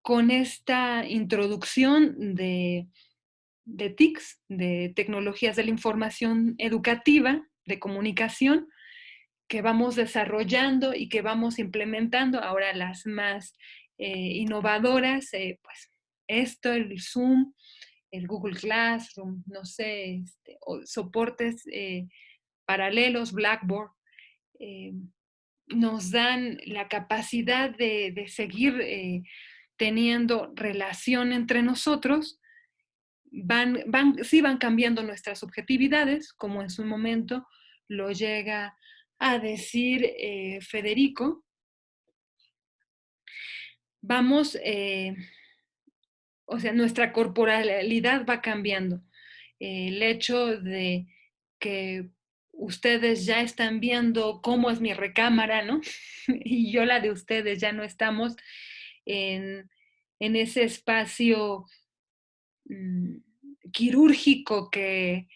con esta introducción de TICs, de tecnologías de la información educativa, de comunicación, que vamos desarrollando y que vamos implementando, ahora las más innovadoras, pues esto, el Zoom, el Google Classroom, no sé, soportes paralelos, Blackboard, nos dan la capacidad de seguir teniendo relación entre nosotros. Sí van cambiando nuestras subjetividades, como en su momento lo llega a decir Federico. Vamos, o sea, nuestra corporalidad va cambiando. El hecho de que ustedes ya están viendo cómo es mi recámara, ¿no? Y yo la de ustedes, ya no estamos en ese espacio quirúrgico que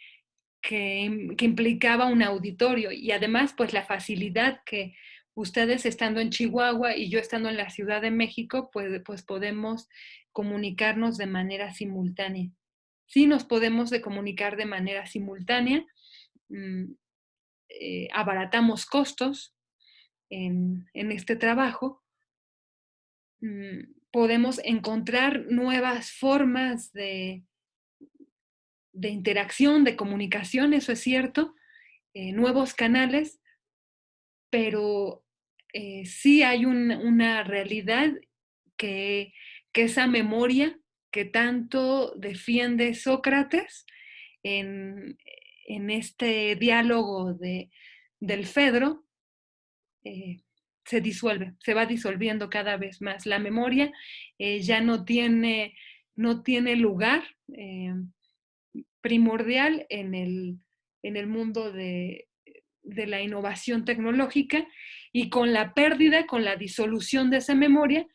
implicaba un auditorio, y además pues la facilidad que ustedes estando en Chihuahua y yo estando en la Ciudad de México, pues podemos comunicarnos de manera simultánea. Sí nos podemos comunicar de manera simultánea, abaratamos costos en este trabajo, podemos encontrar nuevas formas de interacción, de comunicación, eso es cierto, nuevos canales, pero sí hay una realidad que esa memoria que tanto defiende Sócrates en este diálogo del Fedro, se disuelve, se va disolviendo cada vez más. La memoria ya no tiene lugar primordial en el mundo de la innovación tecnológica, y con la pérdida, con la disolución de esa memoria,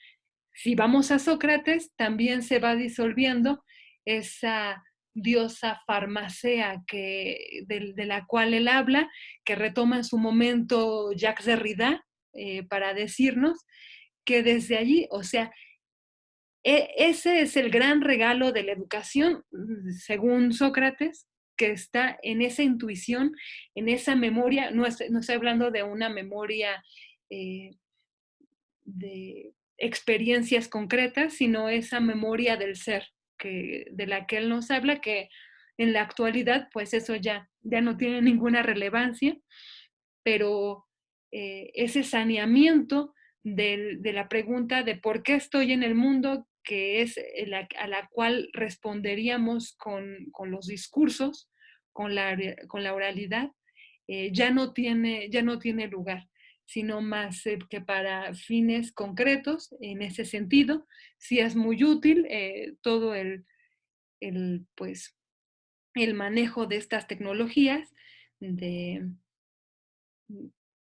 si vamos a Sócrates, también se va disolviendo esa diosa farmacea de la cual él habla, que retoma en su momento Jacques Derrida, para decirnos que desde allí, o sea, ese es el gran regalo de la educación, según Sócrates, que está en esa intuición, en esa memoria. No estoy hablando de una memoria de experiencias concretas, sino esa memoria del ser de la que él nos habla, que en la actualidad pues eso ya no tiene ninguna relevancia, pero ese saneamiento de la pregunta de por qué estoy en el mundo, que es a la cual responderíamos con los discursos, con la oralidad, ya no tiene lugar, sino más que para fines concretos. En ese sentido, sí es muy útil todo pues, el manejo de estas tecnologías,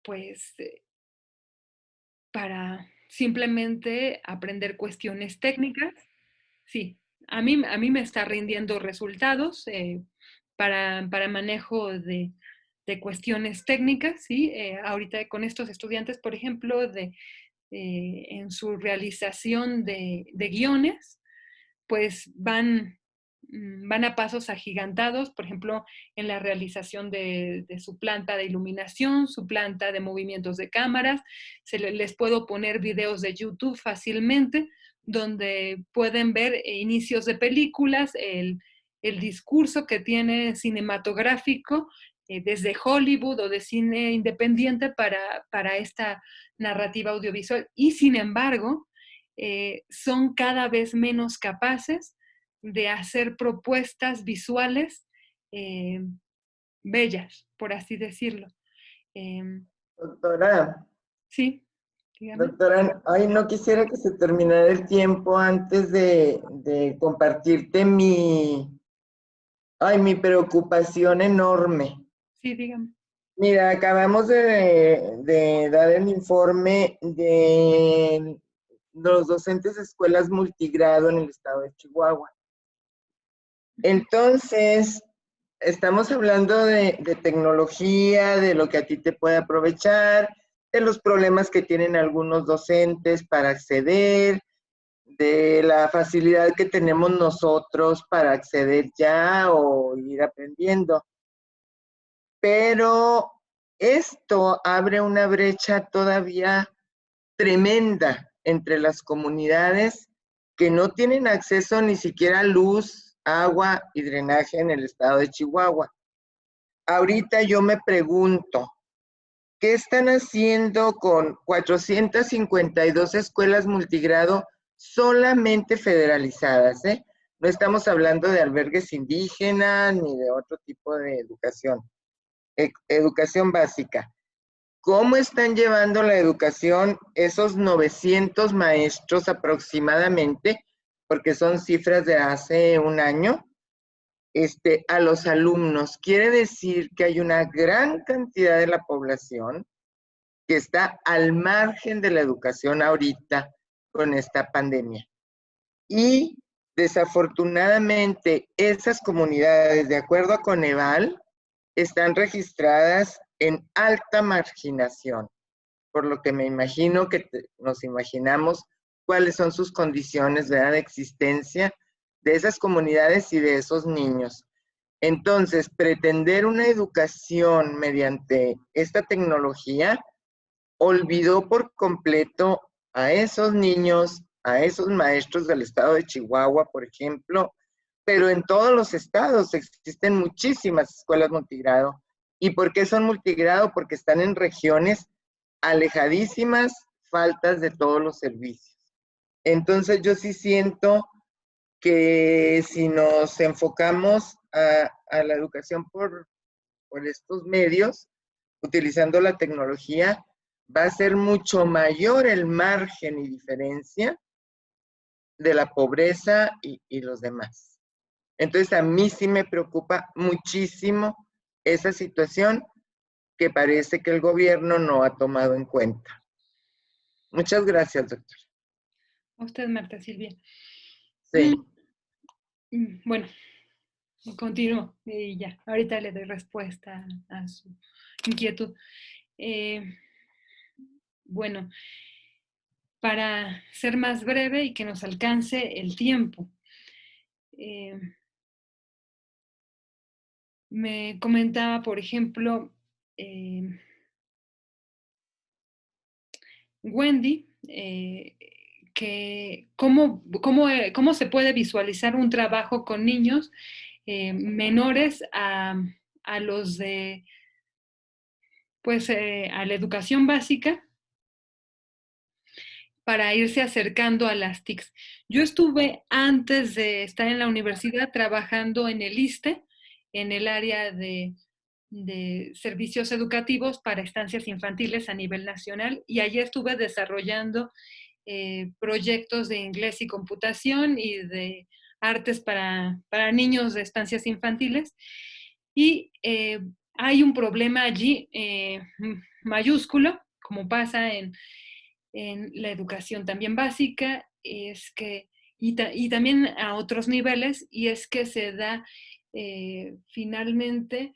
pues, para simplemente aprender cuestiones técnicas. Sí, a mí me está rindiendo resultados para manejo de cuestiones técnicas, ¿sí? Ahorita con estos estudiantes, por ejemplo, en su realización de guiones, pues van a pasos agigantados, por ejemplo, en la realización de su planta de iluminación, su planta de movimientos de cámaras. Les puedo poner videos de YouTube fácilmente, donde pueden ver inicios de películas, el discurso que tiene cinematográfico desde Hollywood o de cine independiente para esta narrativa audiovisual. Y sin embargo, son cada vez menos capaces de hacer propuestas visuales bellas, por así decirlo. Doctora, Sí, dígame. doctora, ay, no quisiera que se terminara el tiempo antes de compartirte mi preocupación enorme. Sí, dígame. Mira, acabamos de dar el informe de los docentes de escuelas multigrado en el estado de Chihuahua. Entonces, estamos hablando de tecnología, de lo que a ti te puede aprovechar, de los problemas que tienen algunos docentes para acceder, de la facilidad que tenemos nosotros para acceder ya o ir aprendiendo. Pero esto abre una brecha todavía tremenda entre las comunidades que no tienen acceso ni siquiera a luz, agua y drenaje en el estado de Chihuahua. Ahorita yo me pregunto, ¿qué están haciendo con 452 escuelas multigrado solamente federalizadas? No estamos hablando de albergues indígenas ni de otro tipo de educación. Educación básica. ¿Cómo están llevando la educación esos 900 maestros aproximadamente, porque son cifras de hace un año, a los alumnos? Quiere decir que hay una gran cantidad de la población que está al margen de la educación ahorita con esta pandemia. Y desafortunadamente esas comunidades, de acuerdo a Coneval, están registradas en alta marginación, por lo que me imagino que nos imaginamos cuáles son sus condiciones, ¿verdad?, de existencia de esas comunidades y de esos niños. Entonces, pretender una educación mediante esta tecnología olvidó por completo a esos niños, a esos maestros del estado de Chihuahua, por ejemplo, pero en todos los estados existen muchísimas escuelas multigrado. ¿Y por qué son multigrado? Porque están en regiones alejadísimas, faltas de todos los servicios. Entonces yo sí siento que si nos enfocamos a la educación por estos medios, utilizando la tecnología, va a ser mucho mayor el margen y diferencia de la pobreza y los demás. Entonces, a mí sí me preocupa muchísimo esa situación que parece que el gobierno no ha tomado en cuenta. Muchas gracias, doctor. A usted, Marta Silvia. Sí. Bueno, continúo y ya. Ahorita le doy respuesta a su inquietud. Bueno, para ser más breve y que nos alcance el tiempo. Me comentaba, por ejemplo, Wendy, que cómo se puede visualizar un trabajo con niños menores a los de, pues, a la educación básica para irse acercando a las TICs. Yo estuve, antes de estar en la universidad, trabajando en el ISSSTE, en el área de servicios educativos para estancias infantiles a nivel nacional, y allí estuve desarrollando proyectos de inglés y computación y de artes para niños de estancias infantiles. Y hay un problema allí mayúsculo, como pasa en la educación también básica, es que, y también a otros niveles, y es que se da finalmente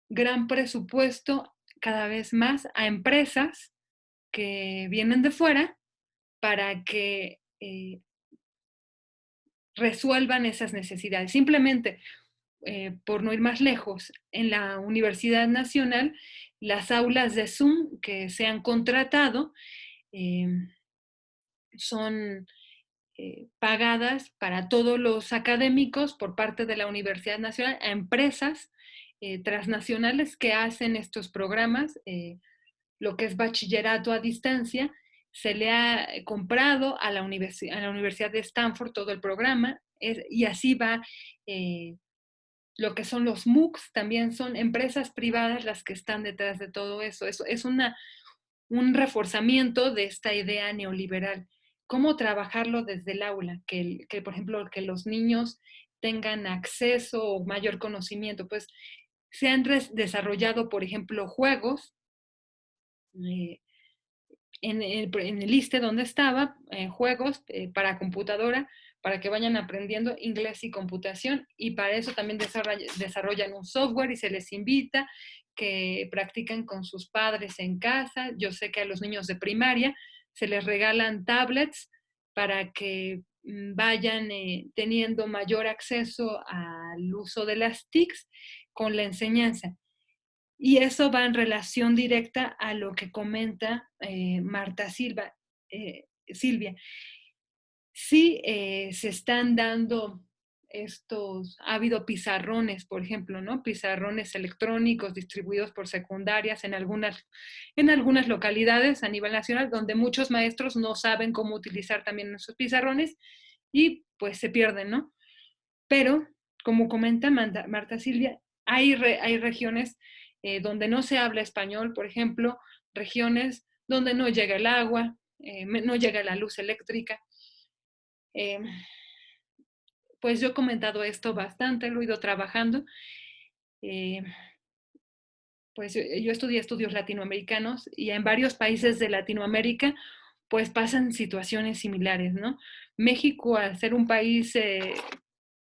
gran presupuesto cada vez más a empresas que vienen de fuera para que resuelvan esas necesidades. Simplemente, por no ir más lejos, en la Universidad Nacional, las aulas de Zoom que se han contratado son pagadas para todos los académicos por parte de la Universidad Nacional a empresas transnacionales que hacen estos programas, lo que es bachillerato a distancia. Se le ha comprado a la Universidad de Stanford todo el programa, y así va. Lo que son los MOOCs, también son empresas privadas las que están detrás de todo eso. Eso es un reforzamiento de esta idea neoliberal. ¿Cómo trabajarlo desde el aula? Que por ejemplo, que los niños tengan acceso o mayor conocimiento. Pues se han desarrollado, por ejemplo, juegos. En el ISSSTE donde estaba, juegos para computadora, para que vayan aprendiendo inglés y computación, y para eso también desarrollan un software y se les invita que practiquen con sus padres en casa. Yo sé que a los niños de primaria se les regalan tablets para que vayan teniendo mayor acceso al uso de las TICs con la enseñanza. Y eso va en relación directa a lo que comenta Marta Silvia. Sí, se están dando ha habido pizarrones, por ejemplo, ¿no? Pizarrones electrónicos distribuidos por secundarias en algunas localidades a nivel nacional, donde muchos maestros no saben cómo utilizar también esos pizarrones y pues se pierden, ¿no? Pero, como comenta Marta Silvia, hay regiones donde no se habla español, por ejemplo, regiones donde no llega el agua, no llega la luz eléctrica. Pues yo he comentado esto bastante, lo he ido trabajando. Pues yo estudié estudios latinoamericanos y en varios países de Latinoamérica pues pasan situaciones similares, ¿no? México, al ser un país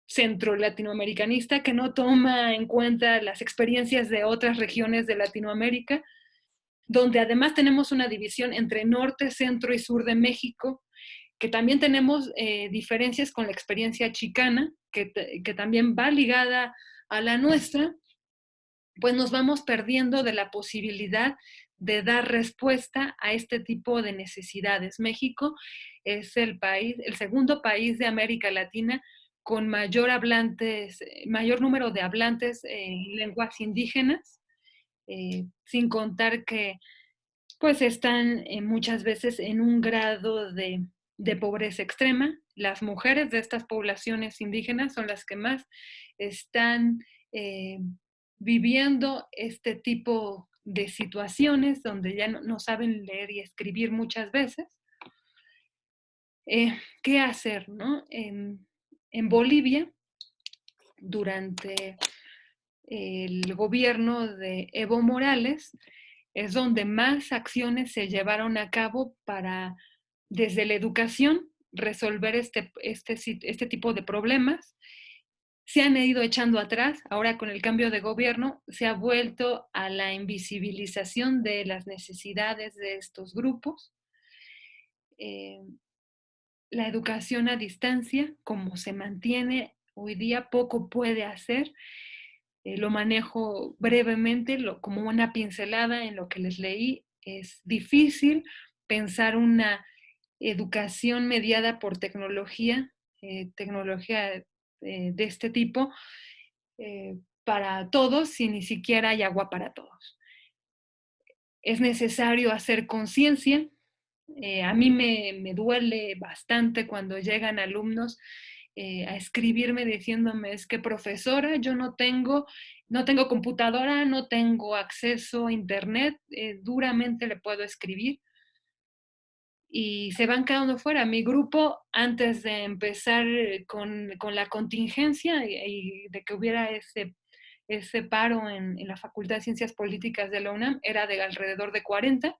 centro latinoamericanista que no toma en cuenta las experiencias de otras regiones de Latinoamérica, donde además tenemos una división entre norte, centro y sur de México, que también tenemos diferencias con la experiencia chicana, que también va ligada a la nuestra, pues nos vamos perdiendo de la posibilidad de dar respuesta a este tipo de necesidades. México es el segundo país de América Latina con mayor número de hablantes en lenguas indígenas, sin contar que pues están muchas veces en un grado de pobreza extrema. Las mujeres de estas poblaciones indígenas son las que más están viviendo este tipo de situaciones donde ya no saben leer y escribir muchas veces. ¿Qué hacer, no? En Bolivia, durante el gobierno de Evo Morales, es donde más acciones se llevaron a cabo para, desde la educación, resolver este tipo de problemas. Se han ido echando atrás. Ahora con el cambio de gobierno se ha vuelto a la invisibilización de las necesidades de estos grupos. La educación a distancia, como se mantiene hoy día, poco puede hacer. Lo manejo brevemente, como una pincelada en lo que les leí. Es difícil pensar una educación mediada por tecnología de este tipo, para todos, si ni siquiera hay agua para todos. Es necesario hacer conciencia. A mí me duele bastante cuando llegan alumnos a escribirme diciéndome, es que profesora, yo no tengo computadora, no tengo acceso a internet, duramente le puedo escribir. Y se van quedando fuera. Mi grupo, antes de empezar con la contingencia y de que hubiera ese paro en la Facultad de Ciencias Políticas de la UNAM, era de alrededor de 40,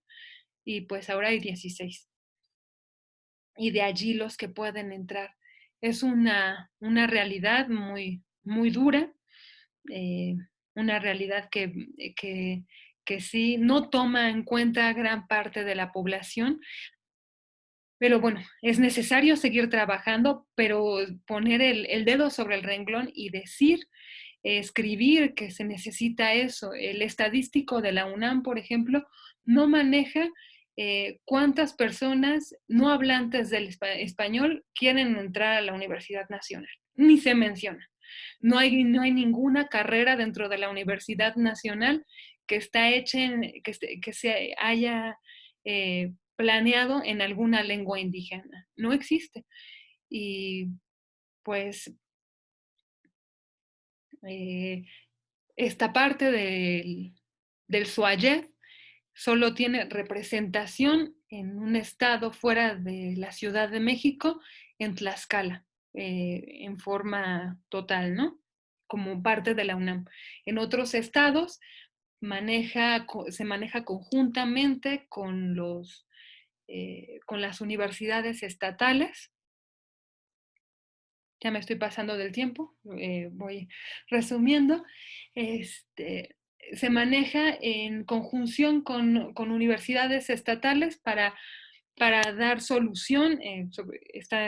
y pues ahora hay 16. Y de allí los que pueden entrar. Es una realidad muy, muy dura, una realidad que sí no toma en cuenta gran parte de la población. Pero bueno, es necesario seguir trabajando, pero poner el dedo sobre el renglón y decir, escribir que se necesita eso. El estadístico de la UNAM, por ejemplo, no maneja ¿cuántas personas no hablantes del español quieren entrar a la Universidad Nacional? Ni se menciona. No hay ninguna carrera dentro de la Universidad Nacional que está hecha que se haya planeado en alguna lengua indígena. No existe. Y pues esta parte del SUAYED solo tiene representación en un estado fuera de la Ciudad de México, en Tlaxcala, en forma total, ¿no? Como parte de la UNAM. En otros estados se maneja conjuntamente con las universidades estatales. Ya me estoy pasando del tiempo, voy resumiendo. Se maneja en conjunción con universidades estatales para dar solución.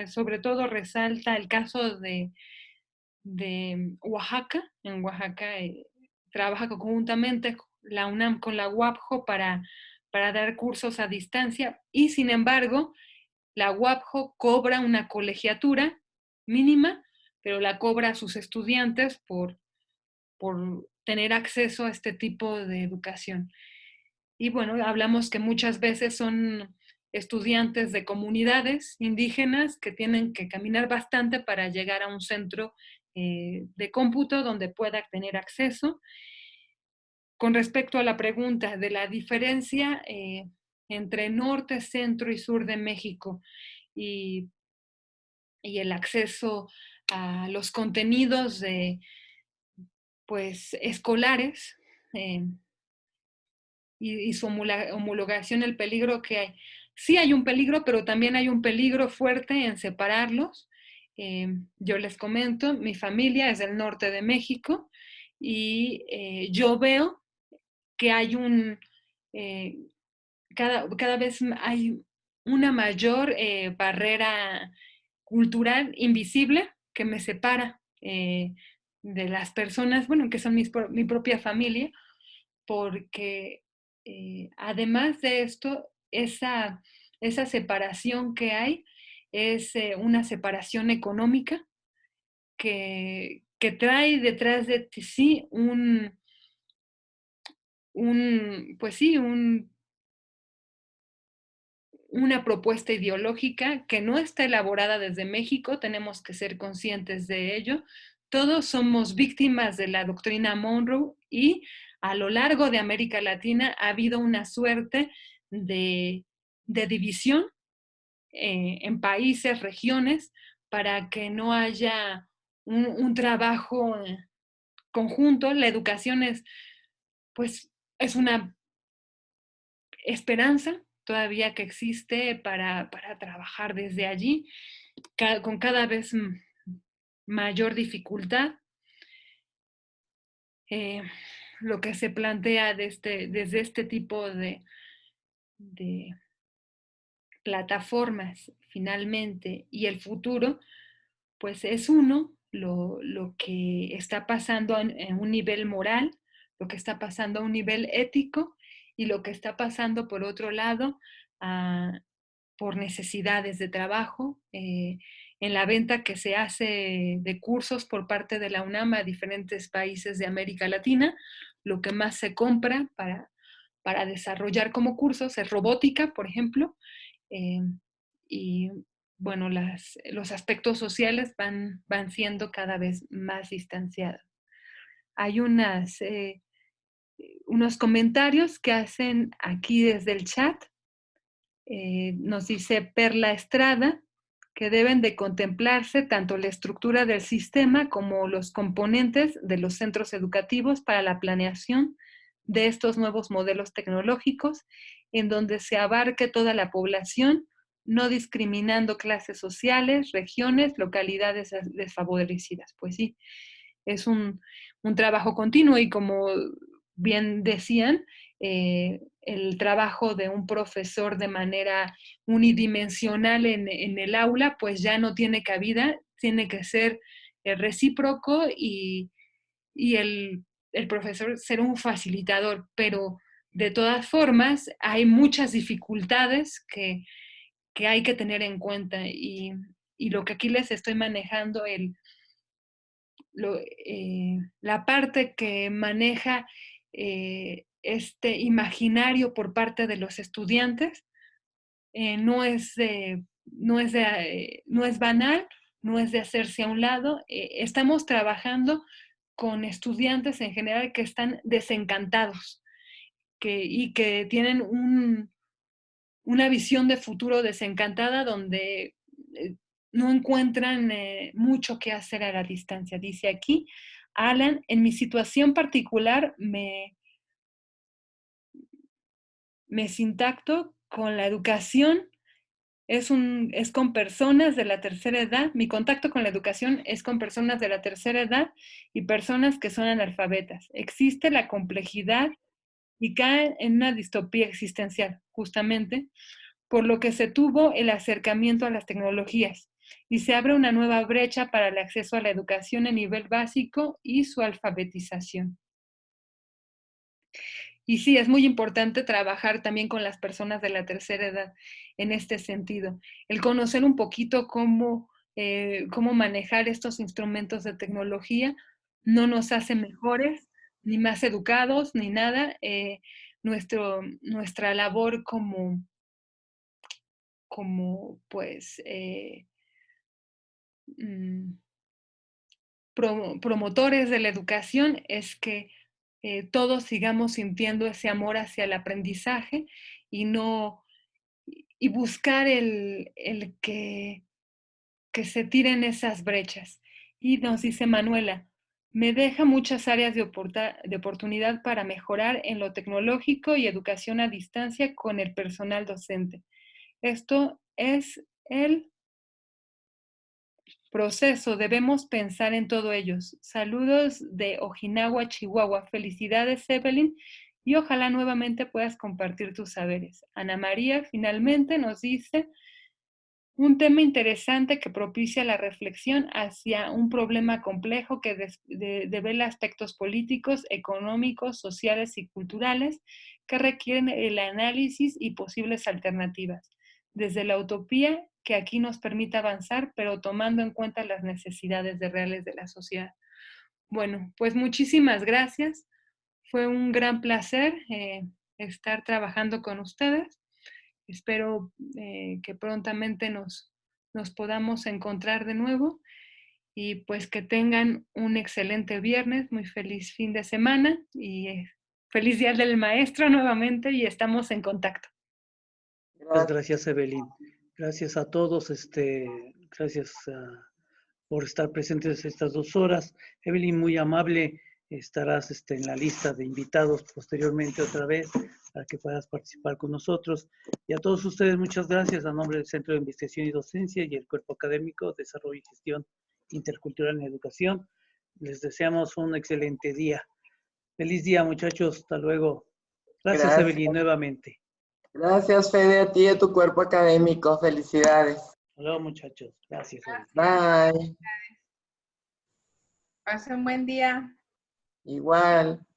Sobre todo resalta el caso de Oaxaca. En Oaxaca trabaja conjuntamente la UNAM con la UAPJO para dar cursos a distancia, y sin embargo la UAPJO cobra una colegiatura mínima, pero la cobra a sus estudiantes por tener acceso a este tipo de educación. Y bueno, hablamos que muchas veces son estudiantes de comunidades indígenas que tienen que caminar bastante para llegar a un centro de cómputo donde pueda tener acceso. Con respecto a la pregunta de la diferencia entre norte, centro y sur de México y el acceso a los contenidos escolares y su homologación, el peligro que hay. Sí hay un peligro, pero también hay un peligro fuerte en separarlos. Yo les comento, mi familia es del norte de México y yo veo que hay cada vez hay una mayor barrera cultural invisible que me separa de las personas, bueno, que son mi propia familia, porque además de esto, esa separación que hay es una separación económica que trae detrás de sí una propuesta ideológica que no está elaborada desde México. Tenemos que ser conscientes de ello. Todos somos víctimas de la doctrina Monroe y a lo largo de América Latina ha habido una suerte de división en países, regiones, para que no haya un trabajo conjunto. La educación es una esperanza todavía que existe para trabajar desde allí, con cada vez mayor dificultad. Lo que se plantea desde este tipo de plataformas finalmente y el futuro, pues es lo que está pasando en un nivel moral, lo que está pasando a un nivel ético y lo que está pasando por otro lado por necesidades de trabajo, en la venta que se hace de cursos por parte de la UNAM a diferentes países de América Latina. Lo que más se compra para desarrollar como cursos es robótica, por ejemplo, y bueno, los aspectos sociales van siendo cada vez más distanciados. Hay unos comentarios que hacen aquí desde el chat. Nos dice Perla Estrada que deben de contemplarse tanto la estructura del sistema como los componentes de los centros educativos para la planeación de estos nuevos modelos tecnológicos, en donde se abarque toda la población, no discriminando clases sociales, regiones, localidades desfavorecidas. Pues sí, es un trabajo continuo y como bien decían, el trabajo de un profesor de manera unidimensional en el aula, pues ya no tiene cabida, tiene que ser recíproco y el profesor ser un facilitador, pero de todas formas, hay muchas dificultades que hay que tener en cuenta y lo que aquí les estoy manejando, la parte que maneja este imaginario por parte de los estudiantes no es banal, no es de hacerse a un lado. Estamos trabajando con estudiantes en general que están desencantados y que tienen una visión de futuro desencantada donde no encuentran mucho que hacer a la distancia. Dice aquí, Alan, en mi situación particular me sintacto con la educación, es con personas de la tercera edad, mi contacto con la educación es con personas de la tercera edad y personas que son analfabetas. Existe la complejidad y caen en una distopía existencial, justamente, por lo que se tuvo el acercamiento a las tecnologías y se abre una nueva brecha para el acceso a la educación a nivel básico y su alfabetización. Y sí, es muy importante trabajar también con las personas de la tercera edad en este sentido. El conocer un poquito cómo manejar estos instrumentos de tecnología no nos hace mejores, ni más educados, ni nada. Nuestra labor como pues promotores de la educación es que todos sigamos sintiendo ese amor hacia el aprendizaje y buscar el que se tiren esas brechas. Y nos dice Manuela, me deja muchas áreas de oportunidad para mejorar en lo tecnológico y educación a distancia con el personal docente. Esto es el proceso, debemos pensar en todo ellos. Saludos de Ojinawa, Chihuahua. Felicidades, Evelyn, y ojalá nuevamente puedas compartir tus saberes. Ana María finalmente nos dice un tema interesante que propicia la reflexión hacia un problema complejo que devela aspectos políticos, económicos, sociales y culturales que requieren el análisis y posibles alternativas. Desde la utopía que aquí nos permite avanzar, pero tomando en cuenta las necesidades reales de la sociedad. Bueno, pues muchísimas gracias. Fue un gran placer estar trabajando con ustedes. Espero que prontamente nos podamos encontrar de nuevo y pues que tengan un excelente viernes, muy feliz fin de semana y feliz Día del Maestro nuevamente y estamos en contacto. Muchas gracias, Evelyn. Gracias a todos, gracias por estar presentes estas 2 horas. Evelyn, muy amable, estarás en la lista de invitados posteriormente otra vez para que puedas participar con nosotros. Y a todos ustedes, muchas gracias a nombre del Centro de Investigación y Docencia y el Cuerpo Académico, Desarrollo y Gestión Intercultural en Educación. Les deseamos un excelente día. Feliz día, muchachos. Hasta luego. Gracias. Evelyn, nuevamente. Gracias, Fede, a ti y a tu cuerpo académico. Felicidades. Hasta luego, muchachos. Gracias. Bye. Pasen un buen día. Igual.